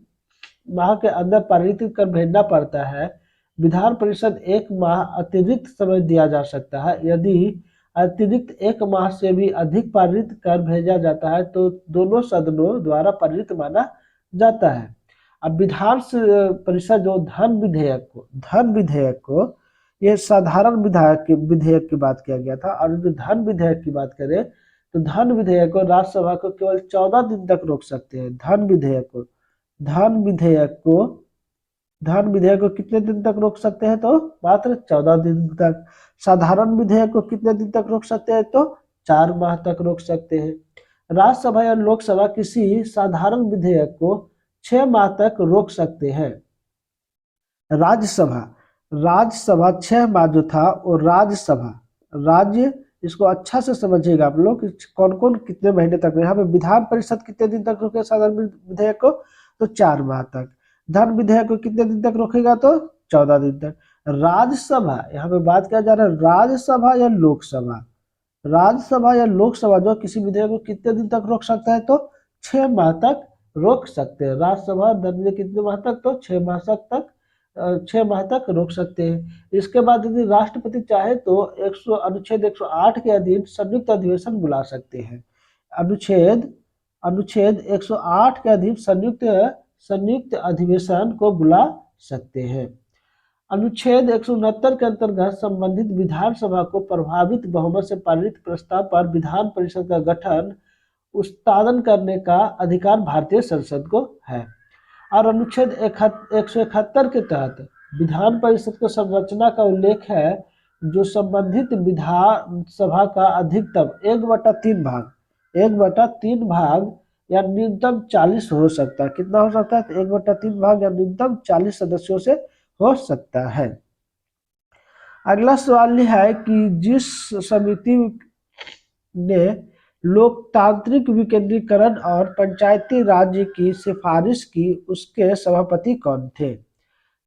माह के अंदर पारित कर भेजना पड़ता है। विधान परिषद 1 माह अतिरिक्त समय दिया जा सकता है। यदि अतिरिक्त 1 माह से भी अधिक पारित कर भेजा जाता है तो दोनों सदनों द्वारा पारित माना जाता है। अब विधान परिषद जो धन विधेयक को ये साधारण विधेयक की बात किया गया था, और जो धन विधेयक की बात करें तो धन विधेयक को राज्यसभा को केवल 14 दिन तक रोक सकते हैं। धन विधेयक को धन विधेयक को कितने दिन तक रोक सकते हैं? तो मात्र 14 दिन तक। साधारण विधेयक को कितने दिन तक रोक सकते हैं? तो 4 माह तक रोक सकते हैं। राज्यसभा या लोकसभा किसी साधारण विधेयक को 6 माह तक रोक सकते हैं। राज्यसभा राज्यसभा 6 माह जो था वो राज्य, इसको अच्छा से समझिएगा आप लोग कौन कौन कितने महीने तक। यहाँ पे विधान परिषद कितने दिन तक रोके साधारण विधेयक को? तो 4 माह तक। धन विधेयक को कितने दिन तक रोकेगा? तो 14 दिन तक। राज्यसभा, यहाँ पे बात किया जा रहा है राज्यसभा या लोकसभा, राज्यसभा या लोकसभा जो किसी विधेयक को कितने दिन तक रोक सकता है? तो 6 माह तक रोक सकते हैं। राज्यसभा धन कितने माह तक? तो 6 माह तक 6 माह तक रोक सकते हैं। इसके बाद यदि राष्ट्रपति चाहे तो अनुच्छेद 108 के अधीन संयुक्त अधिवेशन बुला सकते हैं। अनुच्छेद 108 के अधीन संयुक्त अधिवेशन को बुला सकते हैं। अनुच्छेद 169 के अंतर्गत संबंधित विधानसभा को प्रभावित बहुमत से पारित प्रस्ताव पर विधान परिषद का गठन उत्पादन करने का अधिकार भारतीय संसद को है। और अनुच्छेद 171 के तहत विधान परिषद की संरचना का उल्लेख है जो संबंधित विधानसभा का अधिकतम 1/3 भाग या न्यूनतम 40 हो सकता है। कितना हो सकता है? तो 1/3 भाग या न्यूनतम 40 सदस्यों से हो सकता है। अगला सवाल यह है कि जिस समिति ने लोकतांत्रिक विकेंद्रीकरण और पंचायती राज की सिफारिश की उसके सभापति कौन थे?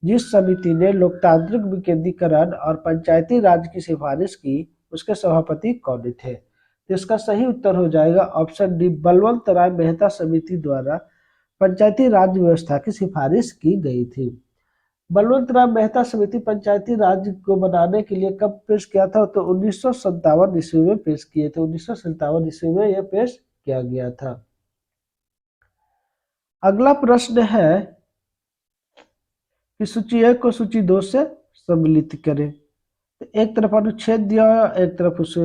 जिस समिति ने लोकतांत्रिक विकेंद्रीकरण और पंचायती राज की सिफारिश की उसके सभापति कौन थे? तो इसका सही उत्तर हो जाएगा ऑप्शन डी, बलवंत राय मेहता समिति द्वारा पंचायती राज व्यवस्था की सिफारिश की गई थी। बलवंत राय मेहता समिति पंचायती राज को बनाने के लिए कब पेश किया था? तो 1957 ईस्वी में पेश किए थे। 1957 ईस्वी में यह पेश किया गया था। अगला प्रश्न है कि सूची 1 को सूची 2 से सम्मिलित करें। तो एक तरफ अनुच्छेद दिया हुआ, एक तरफ उसे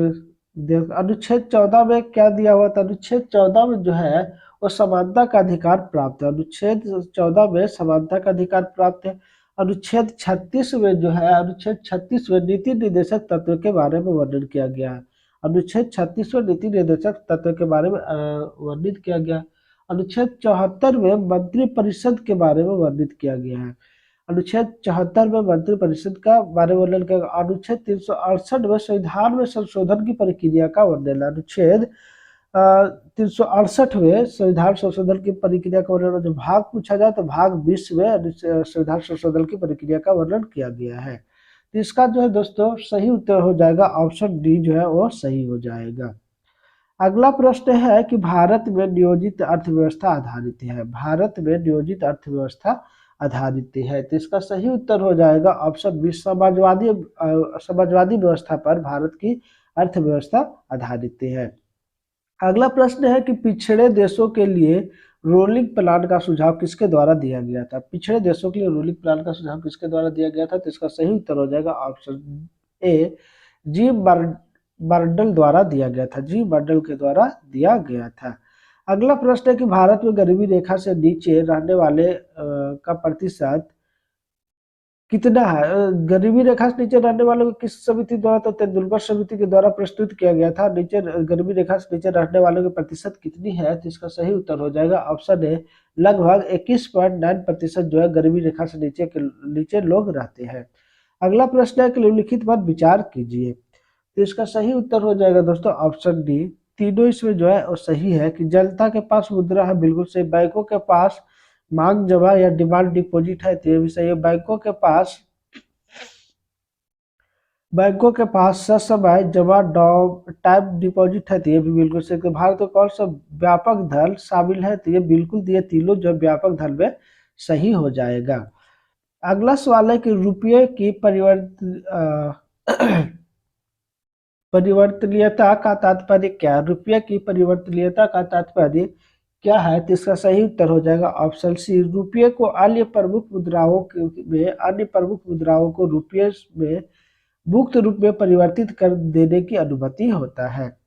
अनुच्छेद 14 में क्या दिया हुआ था? अनुच्छेद 14 में जो है वो समानता का अधिकार प्राप्त है। अनुच्छेद 14 में समानता का अधिकार प्राप्त है। अनुच्छेद 36 में जो है, अनुच्छेद 36 में नीति निर्देशक तत्व के बारे में वर्णन किया गया है। अनुच्छेद 36 में नीति निर्देशक तत्व के बारे में वर्णित किया गया। अनुच्छेद 74 में मंत्री परिषद के बारे में वर्णित किया गया है। अनुच्छेद 74 में मंत्री परिषद का बारे में वर्णन किया गया। अनुच्छेद 368 में संविधान में संशोधन की प्रक्रिया का वर्णन। अनुच्छेद 368 में संविधान संशोधन की प्रक्रिया का वर्णन। जो भाग पूछा जाए तो भाग 20 में संविधान संशोधन की प्रक्रिया का वर्णन किया गया है। तो इसका जो है दोस्तों सही उत्तर हो जाएगा ऑप्शन डी जो है वो सही हो जाएगा। अगला प्रश्न है कि भारत में नियोजित अर्थव्यवस्था आधारित है। भारत में नियोजित अर्थव्यवस्था आधारित है। तो इसका सही उत्तर हो जाएगा ऑप्शन बी, समाजवादी व्यवस्था पर भारत की अर्थव्यवस्था आधारित है। अगला प्रश्न है कि पिछड़े देशों के लिए रोलिंग प्लान का सुझाव किसके द्वारा दिया गया था? पिछड़े देशों के लिए रोलिंग प्लान का सुझाव किसके द्वारा दिया गया था? तो इसका सही उत्तर हो जाएगा ऑप्शन ए, जी बर्डल द्वारा दिया गया था। जी बर्डल के द्वारा दिया गया था। अगला प्रश्न है कि भारत में गरीबी रेखा से नीचे रहने वाले का प्रतिशत कितना है? गरीबी रेखा से नीचे रहने वालों को किस समिति द्वारा? तो तेंदुलकर समिति के द्वारा प्रस्तुत किया गया था। नीचे गरीबी रेखा से नीचे रहने वालों की प्रतिशत कितनी है? तो इसका सही उत्तर हो जाएगा ऑप्शन ए, लगभग 21.9% जो है गरीबी रेखा से नीचे लोग रहते हैं। अगला प्रश्न है कि निम्नलिखित पर विचार कीजिए। तो इसका सही उत्तर हो जाएगा दोस्तों ऑप्शन डी, तीनों इसमें जो है वो सही है कि जनता के पास मुद्रा है, बिल्कुल सही। बैंकों के पास मांग जमा या डिमांड डिपॉजिट है, तो ये भी सही है। बैंकों के पास ससमय जमा टाइम डिपॉजिट है, तो ये भी बिल्कुल सही। भारत में कौन सा व्यापक धन शामिल है? तो ये बिल्कुल ये तीनों जो व्यापक धन में सही हो जाएगा। अगला सवाल है कि रुपये की परिवर्तनीयता का तात्पर्य क्या? रुपये की परिवर्तनीयता का तात्पर्य क्या है? तो इसका सही उत्तर हो जाएगा ऑप्शन सी, रुपये को अन्य प्रमुख मुद्राओं को रुपये में मुक्त रूप में परिवर्तित कर देने की अनुमति होता है।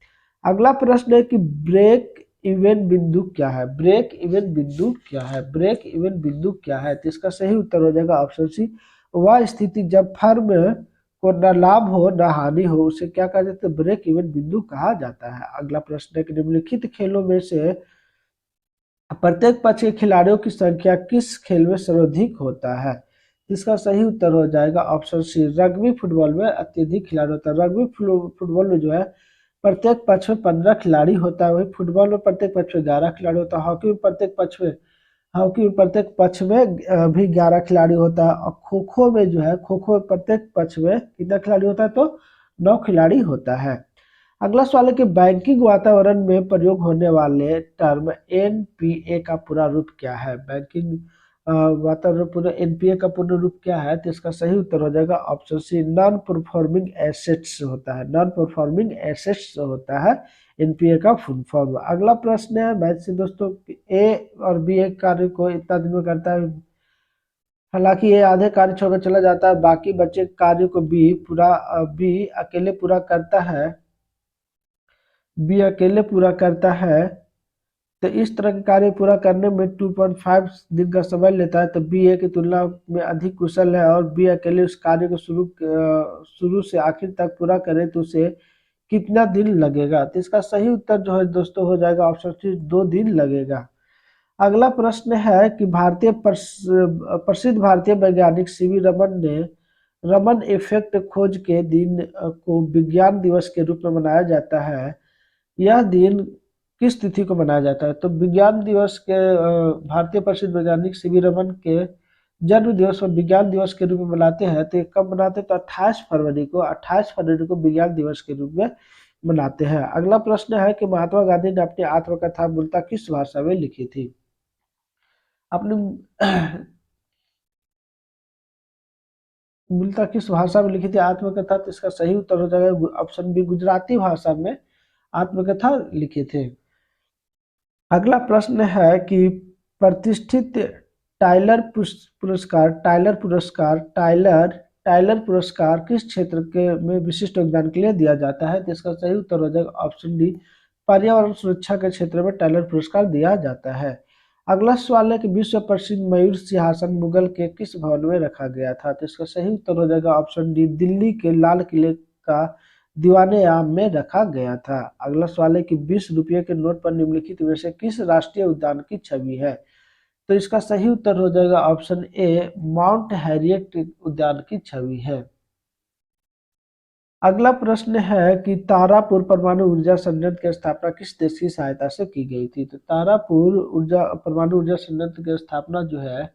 अगला प्रश्न है कि ब्रेक इवन बिंदु क्या है? ब्रेक इवन बिंदु क्या है? ब्रेक इवन बिंदु क्या है? तो इसका सही उत्तर हो जाएगा ऑप्शन सी, वह स्थिति जब फर्म को न लाभ हो न हानि हो, उसे क्या कहा जाता है? ब्रेक इवन बिंदु कहा जाता है। अगला प्रश्न है कि निम्नलिखित खेलों में से प्रत्येक पक्ष के खिलाड़ियों की संख्या किस खेल में सर्वाधिक होता है? इसका सही उत्तर हो जाएगा ऑप्शन सी, रग्बी फुटबॉल में अत्यधिक खिलाड़ी होता है। रग्बी फुटबॉल में जो है प्रत्येक पक्ष में 15 खिलाड़ी होता है, वही फुटबॉल में प्रत्येक पक्ष में 11 खिलाड़ी होता है। हॉकी में प्रत्येक पक्ष में भी 11 खिलाड़ी होता है। और खो खो में जो है, खो खो में प्रत्येक पक्ष में कितना खिलाड़ी होता है? तो 9 खिलाड़ी होता है। अगला सवाल है कि बैंकिंग वातावरण में प्रयोग होने वाले टर्म एनपीए का पूरा रूप क्या है? बैंकिंग वातावरण पूरा एनपीए का पूर्ण रूप क्या है? तो इसका सही उत्तर हो जाएगा option C, non performing assets होता है। नॉन परफॉर्मिंग एसेट्स होता है एनपीए का फुल फॉर्म। अगला प्रश्न है मैथ से दोस्तों, ए और बी एक कार्य को इतना दिन में करता है, हालांकि ये आधे कार्य छोड़कर चला जाता है, बाकी बचे कार्य को बी अकेले पूरा करता है। बी अकेले पूरा करता है, तो इस तरह के कार्य पूरा करने में 2.5 दिन का समय लेता है। तो बी ए की तुलना में अधिक कुशल है, और बी अकेले उस कार्य को शुरू से आखिर तक पूरा करे तो उसे कितना दिन लगेगा? तो इसका सही उत्तर जो है दोस्तों हो जाएगा ऑप्शन सी, 2 दिन लगेगा। अगला प्रश्न है कि प्रसिद्ध भारतीय वैज्ञानिक सीवी रमन ने रमन इफेक्ट खोज के दिन को विज्ञान दिवस के रूप में मनाया जाता है। यह दिन किस तिथि को मनाया जाता है? तो विज्ञान दिवस के भारतीय प्रसिद्ध वैज्ञानिक सीवी रमन के जन्म दिवस और विज्ञान दिवस के रूप में मनाते हैं। तो ये कब मनाते हैं? तो 28 फरवरी को विज्ञान दिवस के रूप में मनाते हैं। अगला प्रश्न है कि महात्मा गांधी ने अपनी आत्मकथा मूलतः किस भाषा में लिखी थी? अपने मूलतः किस भाषा में लिखी थी आत्मकथा? तो इसका सही उत्तर हो जाएगा ऑप्शन बी, गुजराती भाषा में आत्मकथा लिखे थे। अगला प्रश्न है कि प्रतिष्ठित टाइलर पुरस्कार किस क्षेत्र के में विशिष्ट योगदान के लिए दिया जाता है? तो इसका सही उत्तर हो जाएगा ऑप्शन डी, पर्यावरण सुरक्षा के क्षेत्र में टाइलर पुरस्कार दिया जाता है। अगला सवाल है कि विश्व प्रसिद्ध मयूर सिंहासन मुगल के किस भवन में रखा गया था? तो इसका सही उत्तर हो जाएगा ऑप्शन डी, दिल्ली के लाल किले का दीवाने आम में रखा गया था। अगला सवाल है कि 20 रुपये के नोट पर निम्नलिखित में से किस राष्ट्रीय उद्यान की छवि है? तो इसका सही उत्तर हो जाएगा ऑप्शन ए, माउंट हैरियट उद्यान की छवि है। अगला प्रश्न है कि तारापुर परमाणु ऊर्जा संयंत्र की स्थापना किस देश की सहायता से की गई थी? तो तारापुर परमाणु ऊर्जा संयंत्र की स्थापना जो है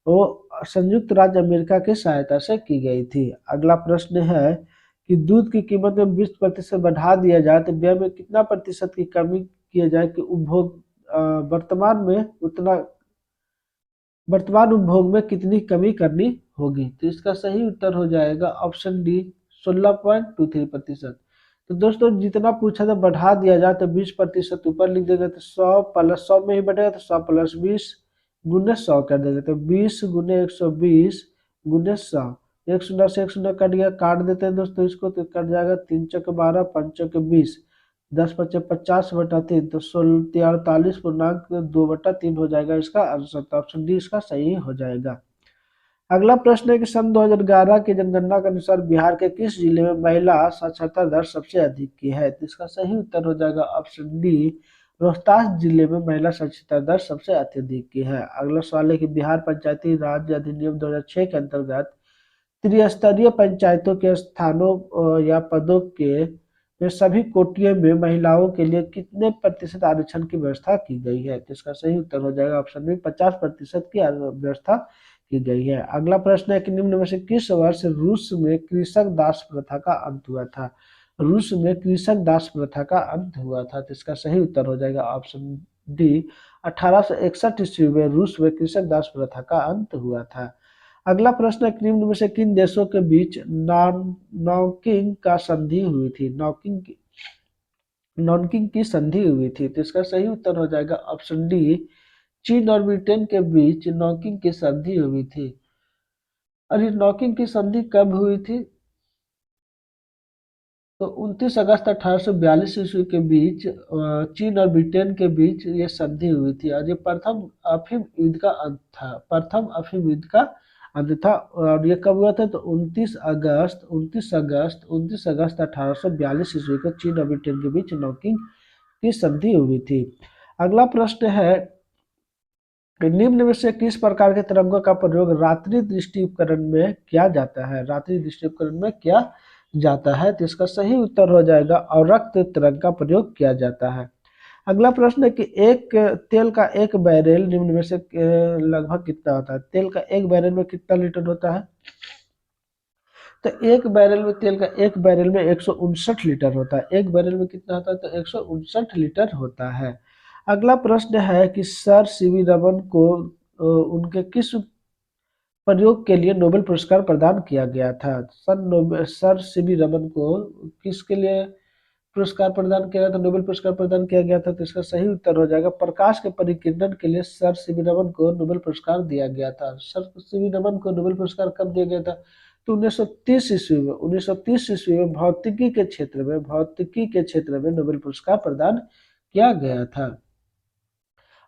वो संयुक्त राज्य अमेरिका की सहायता से की गई थी। अगला प्रश्न है कि दूध की कीमत में 20% बढ़ा दिया जाए तो व्यय में कितना प्रतिशत की कमी किया जाए कि उपभोग वर्तमान उपभोग में कितनी कमी करनी होगी? तो इसका सही उत्तर हो जाएगा ऑप्शन डी, 16.23%। तो दोस्तों जितना पूछा था बढ़ा दिया जाए तो 20% ऊपर लिख देगा, तो 100 प्लस 100 में ही बढ़ेगा, तो 100 प्लस 20 गुने 100 कर देगा। तो 20 गुने 120 गुने 100, एक शून्य से एक शून्य कट गया, काट देते हैं दोस्तों इसको, तो कट जाएगा 3 चौके 12, 5 चौके 20, 10 पचे 50/3, तो 43.2/3 हो जाएगा इसका आंसर। तो ऑप्शन डी इसका सही हो जाएगा। अगला प्रश्न है कि सन 2011 की जनगणना के अनुसार बिहार के किस जिले में महिला साक्षरता दर सबसे अधिक की है? तो इसका सही उत्तर हो जाएगा ऑप्शन डी, रोहतास जिले में महिला साक्षरता दर सबसे अत्यधिक की है। अगला सवाल है कि बिहार पंचायती राज अधिनियम 2006 के अंतर्गत त्रिस्तरीय पंचायतों के स्थानों या पदों के में सभी कोटियों में महिलाओं के लिए कितने प्रतिशत आरक्षण की व्यवस्था की गई है? तो इसका सही उत्तर हो जाएगा ऑप्शन बी, 50% की व्यवस्था की गई है। अगला प्रश्न है कि निम्न में से किस वर्ष रूस में कृषक दास प्रथा का अंत हुआ था? रूस में कृषक दास प्रथा का अंत हुआ था, तो इसका सही उत्तर हो जाएगा ऑप्शन डी, 1861 ईस्वी में रूस में कृषक दास प्रथा का अंत हुआ था। अगला प्रश्न है कि निम्न में से किन देशों के बीच नॉकिंग का संधि हुई थी? नॉकिंग की संधि हुई थी, तो इसका सही उत्तर हो जाएगा ऑप्शन डी, चीन और ब्रिटेन के बीच नॉकिंग की संधि हुई थी। और ये नॉकिंग की संधि कब हुई थी? तो 29 अगस्त 1842 ईस्वी के बीच चीन और ब्रिटेन के बीच ये संधि हुई थी और ये प्रथम अफीम युद्ध का अंत था। प्रथम अफीम युद्ध का अंत था और ये कब हुआ था? तो 29 अगस्त 1842 ईस्वी को चीन और ब्रिटेन के बीच नौकिंग की संधि हुई थी। अगला प्रश्न है, निम्न में से किस प्रकार के तरंगों का प्रयोग रात्रि दृष्टि उपकरण में किया जाता है? रात्रि दृष्टि उपकरण में किया जाता है, तो इसका सही उत्तर हो जाएगा अवरक्त तरंग का प्रयोग किया जाता है। अगला प्रश्न है कि एक तेल का एक बैरल निम्न में से लगभग कितना होता है? तेल का एक बैरल में कितना लीटर होता है? तो एक बैरल में तेल का एक बैरल में 159 लीटर होता है। एक बैरल में कितना होता है? तो 159 लीटर होता है। अगला प्रश्न है कि सर सीवी रमन को उनके किस प्रयोग के लिए नोबेल पुरस्कार प्रदान किया गया था? सर सीवी रमन को किसके लिए पुरस्कार प्रदान किया गया था? नोबेल पुरस्कार प्रदान किया गया था, तो इसका सही उत्तर हो जाएगा प्रकाश के परिकीर्णन के लिए सर सीवी रमन को नोबेल पुरस्कार दिया गया था। सर सीवी रमन को नोबेल पुरस्कार कब दिया गया था? तो 1930 ईस्वी में 1930 ईस्वी में भौतिकी के क्षेत्र में नोबेल पुरस्कार प्रदान किया गया था।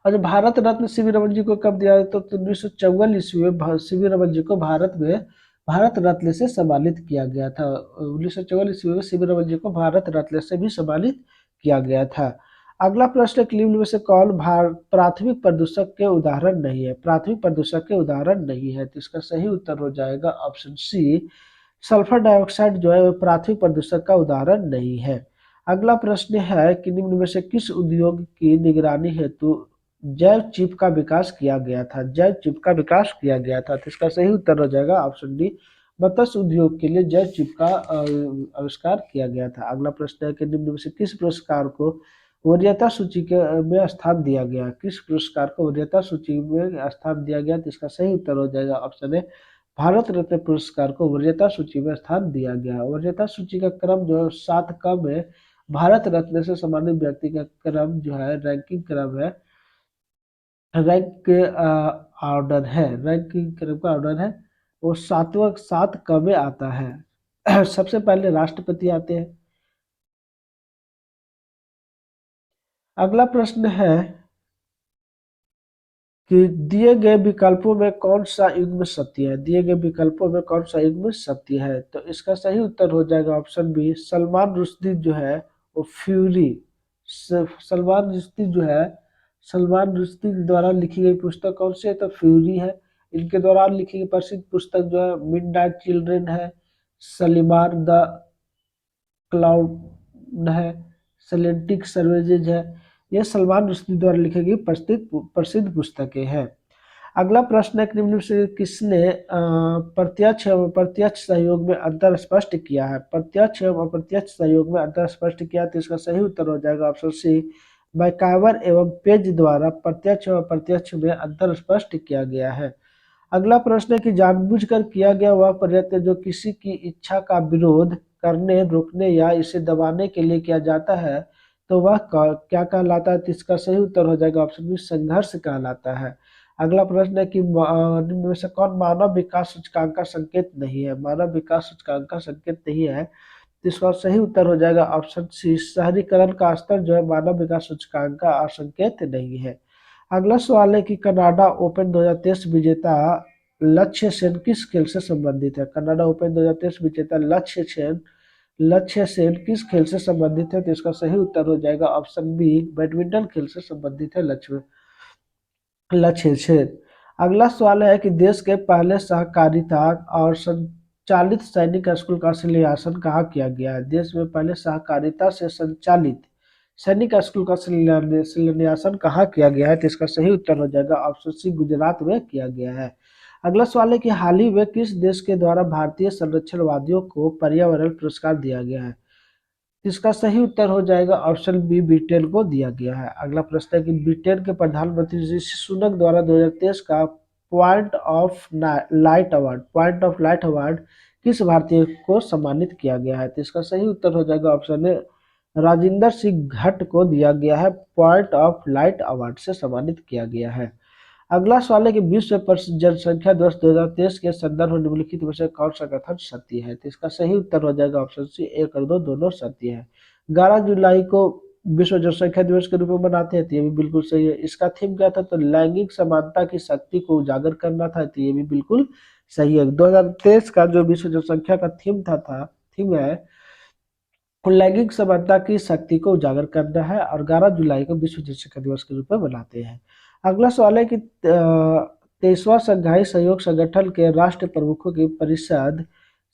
और भारत रत्न सीवी रमन जी को कब दिया? तो 1954 ईस्वी में सीवी रमन जी को भारत रत्न से सम्मानित किया गया था। 1954 ईस्वी में सीवी रमन जी को भारत रत्न से भी सम्मानित किया गया था। अगला प्रश्न, निम्न में से कौन प्राथमिक प्रदूषक के उदाहरण नहीं है? प्राथमिक प्रदूषक के उदाहरण नहीं है, तो इसका सही उत्तर हो जाएगा ऑप्शन सी, सल्फर डाइऑक्साइड जो है वो प्राथमिक प्रदूषक का उदाहरण नहीं है। अगला प्रश्न है कि निम्न में से किस उद्योग की निगरानी हेतु जैव चिप का विकास किया गया था? जैव चिप का विकास किया गया था, तो इसका सही उत्तर हो जाएगा ऑप्शन डी, मत्स्य उद्योग के लिए जैव चिप का आविष्कार किया गया था। अगला प्रश्न है कि निम्न में से किस पुरस्कार को वरीयता सूची के में स्थान दिया गया? किस पुरस्कार को वरीयता सूची में स्थान दिया गया? तो इसका सही उत्तर हो जाएगा ऑप्शन ए, भारत रत्न पुरस्कार को वरीयता सूची में स्थान दिया गया। वरीयता सूची का क्रम जो है 7 क्रम है। भारत रत्न से सम्मानित व्यक्ति का क्रम जो है रैंकिंग क्रम है, रैंक ऑर्डर है, रैंकिंग क्रम का ऑर्डर है वो 7 क में आता है। सबसे पहले राष्ट्रपति आते हैं। अगला प्रश्न है कि दिए गए विकल्पों में कौन सा युग्म सत्य है? दिए गए विकल्पों में कौन सा युग्म सत्य है? तो इसका सही उत्तर हो जाएगा ऑप्शन बी, सलमान रुश्दी जो है वो फ्यूरी। सलमान रुश्दी द्वारा लिखी गई पुस्तक कौन सी है? तो फ्यूरी है। इनके द्वारा लिखी गई प्रसिद्ध पुस्तक जो है मिडनाइट चिल्ड्रन है, सलीमार द क्लाउड है, सेलेंटिक सर्वेजेज है। ये सलमान रुश्दी द्वारा लिखी गई प्रसिद्ध पुस्तकें हैं। अगला प्रश्न है, निम्न से किसने प्रत्यक्ष एवं अप्रत्यक्ष सहयोग में अंतर स्पष्ट किया है? प्रत्यक्ष एवं अप्रत्यक्ष सहयोग में अंतर स्पष्ट किया, तो इसका सही उत्तर हो जाएगा ऑप्शन सी, मैकावर एवं पेज द्वारा प्रत्यक्ष एवं अप्रत्यक्ष में अंतर स्पष्ट किया गया है। अगला प्रश्न है कि जानबूझकर किया गया वह प्रयत्न जो किसी की इच्छा का विरोध करने, रोकने या इसे दबाने के लिए किया जाता है, तो वह क्या कहलाता है? तो इसका सही उत्तर हो जाएगा ऑप्शन बी, संघर्ष कहलाता है। अगला प्रश्न है कि निम्न में से कौन मानव विकास सूचकांक का संकेत नहीं है? मानव विकास सूचकांक का संकेत नहीं है, तो इसका सही उत्तर हो जाएगा ऑप्शन सी, शहरीकरण का स्तर जो है मानव विकास सूचकांक का संकेत नहीं है। अगला सवाल है कि कनाडा ओपन 2023 विजेता लक्ष्य सेन किस खेल से संबंधित है? कनाडा ओपन 2023 विजेता लक्ष्य सेन किस खेल से संबंधित है? तो इसका सही उत्तर हो जाएगा ऑप्शन बी, बैडमिंटन खेल से संबंधित है लक्ष्य सेन। अगला सवाल है कि देश के पहले सहकारिता और संचालित सैनिक स्कूल का शिलान्यासन कहाँ किया गया है? देश में पहले सहकारिता से संचालित सैनिक स्कूल का शिलान्यासन कहाँ किया गया है? तो इसका सही उत्तर हो जाएगा ऑप्शन सी, गुजरात में किया गया है। अगला सवाल है कि हाल ही में किस देश के द्वारा भारतीय संरक्षणवादियों को पर्यावरण पुरस्कार दिया गया है? इसका सही उत्तर हो जाएगा ऑप्शन बी, ब्रिटेन को दिया गया है। अगला प्रश्न है कि ब्रिटेन के प्रधानमंत्री ऋषि सुनक द्वारा 2023 का पॉइंट ऑफ लाइट अवार्ड किस भारतीय को सम्मानित किया गया है? तो इसका सही उत्तर हो जाएगा ऑप्शन ए, राजिंदर सिंह भट्ट को दिया गया है, पॉइंट ऑफ लाइट अवार्ड से सम्मानित किया गया है। अगला सवाल है कि विश्व पर जनसंख्या दिवस 2023 के संदर्भ में निम्नलिखित में से कौन सा कथन सत्य है? तो इसका सही उत्तर हो जाएगा ऑप्शन सी, 1 और 2 दोनों सत्य है। 11 जुलाई को विश्व जनसंख्या दिवस के रूप में मनाते हैं, तो ये भी बिल्कुल सही है। इसका थीम क्या था? तो लैंगिक समानता की शक्ति को उजागर करना था, तो ये भी बिल्कुल सही है। 2023 का जो विश्व जनसंख्या का थीम है लैंगिक समानता की शक्ति को उजागर करना है, और 11 जुलाई को विश्व जनसंख्या दिवस के रूप में मनाते हैं। अगला सवाल है कि 23वां शंघाई सहयोग संगठन के राष्ट्र प्रमुखों की परिषद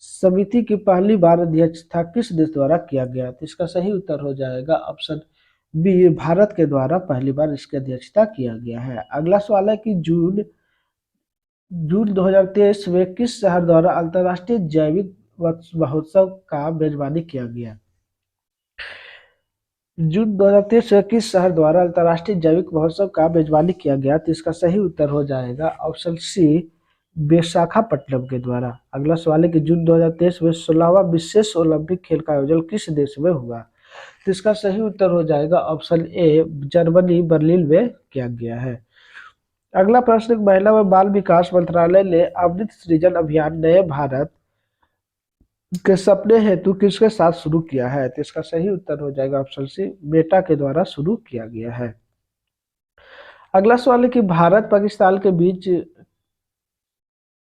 समिति की पहली बार अध्यक्षता किस देश द्वारा किया गया? तो इसका सही उत्तर हो जाएगा ऑप्शन बी, भारत के द्वारा पहली बार इसकी अध्यक्षता किया गया है। अगला सवाल है कि जून जून 2023 में किस शहर द्वारा अंतर्राष्ट्रीय जैविक महोत्सव का मेजबानी किया गया? जून 2023 में किस शहर द्वारा अंतर्राष्ट्रीय जैविक महोत्सव का मेजबानी किया गया? तो इसका सही उत्तर हो जाएगा ऑप्शन सी, विशाखापट्टनम के द्वारा। अगला सवाल है कि जून 2023 में 16वां विशेष ओलंपिक खेल का आयोजन किस देश में हुआ? तो इसका सही उत्तर हो जाएगा ऑप्शन ए, जर्मनी बर्लिन में किया गया है। अगला प्रश्न, महिला व बाल विकास मंत्रालय ने अमृत सृजन अभियान नए भारत के सपने हेतु किसके साथ शुरू किया है? तो इसका सही उत्तर हो जाएगा ऑप्शन सी, मेटा के द्वारा शुरू किया गया है। अगला सवाल है कि भारत पाकिस्तान के बीच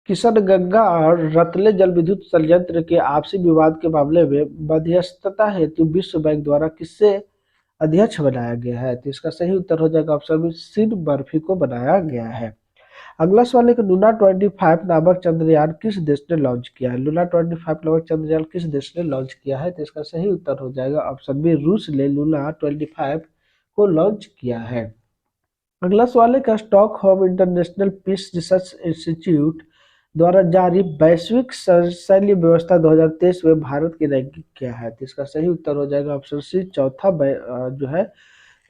किशनगंगा और रतले जल विद्युत संयंत्र के आपसी विवाद के मामले में मध्यस्थता हेतु विश्व बैंक द्वारा किससे अध्यक्ष बनाया गया है? तो इसका सही उत्तर हो जाएगा ऑप्शन बी, सिन बर्फी को बनाया गया है। अगला सवाल है कि लूना 25 नामक चंद्रयान किस देश ने लॉन्च किया है? लूना 25 नामक चंद्रयान किस देश ने लॉन्च किया है? तो इसका सही उत्तर हो जाएगा ऑप्शन बी, रूस ने लूना 25 को लॉन्च किया है। अगला सवाल है कि Stockholm international peace research institute द्वारा जारी वैश्विक सैन्य व्यवस्था 2023 में भारत की रैंकिंग क्या है? तो इसका सही उत्तर हो जाएगा ऑप्शन सी, चौथा जो है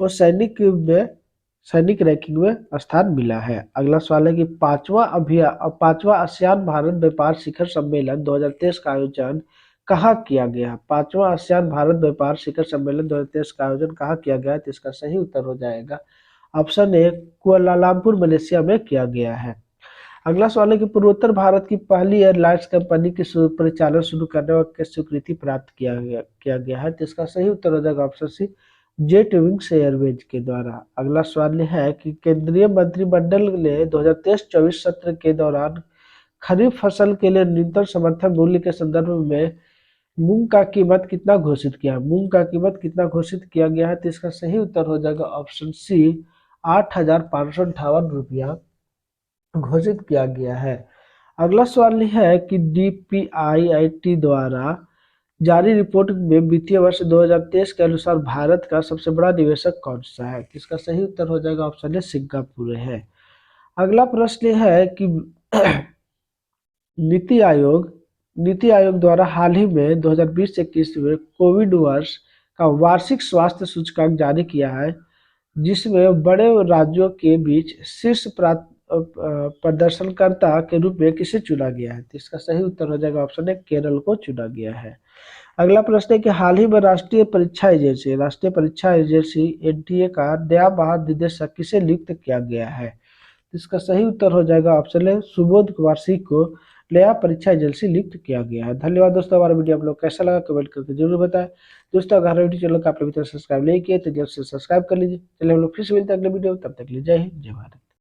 वो सैनिक रैंकिंग में स्थान मिला है। अगला सवाल है कि पांचवा आसियान भारत व्यापार शिखर सम्मेलन 2023 का आयोजन कहाँ किया गया? पांचवा आसियान भारत व्यापार शिखर सम्मेलन 2023 का आयोजन कहाँ किया गया? तो इसका सही उत्तर हो जाएगा ऑप्शन ए, कुआलालंपुर मलेशिया में किया गया है। अगला सवाल है कि पूर्वोत्तर भारत की पहली एयरलाइंस कंपनी की परिचालन शुरू करने की स्वीकृति प्राप्त किया गया है। तो इसका सही उत्तर हो जाएगा option C, jet wings airways के द्वारा। अगला सवाल है कि केंद्रीय मंत्रिमंडल ने 2023-24 सत्र के दौरान खरीफ फसल के लिए न्यूनतम समर्थन मूल्य के संदर्भ में मूंग का कीमत कितना घोषित किया? मूंग का कीमत कितना घोषित किया गया है? तो इसका सही उत्तर हो जाएगा ऑप्शन सी, 8,558 घोषित किया गया है। अगला सवाल है कि डीपीआईआईटी द्वारा जारी रिपोर्ट में वित्तीय वर्ष 2023 के अनुसार भारत का सबसे बड़ा निवेशक कौन सा है? इसका सही उत्तर हो जाएगा ऑप्शन ए, सिंगापुर है। अगला प्रश्न है कि नीति आयोग द्वारा हाल ही में 2020-21 में कोविड वर्ष का वार्षिक स्वास्थ्य सूचकांक जारी किया है, जिसमें बड़े राज्यों के बीच शीर्ष प्रदर्शनकर्ता के रूप में किसे चुना गया है? तो इसका सही उत्तर हो जाएगा ऑप्शन ए, केरल को चुना गया है। अगला प्रश्न है कि हाल ही में राष्ट्रीय परीक्षा एजेंसी एनटीए का नया महानिदेशक किसे नियुक्त किया गया है? तो इसका सही उत्तर हो जाएगा ऑप्शन ए, सुबोध कुमार सिंह को नया परीक्षा एजेंसी नियुक्त किया गया है। धन्यवाद दोस्तों, हमारा वीडियो आप लोग कैसा लगा कमेंट करके जरूर बताएं। दोस्तों अगर वीडियो चैनल को आप लोग सब्सक्राइब नहीं किए तो जल्द से सब्सक्राइब कर लीजिए। चलिए हम लोग फिर से मिलते हैं अगले वीडियो, तब तक के लिए जय हिंद जय भारत।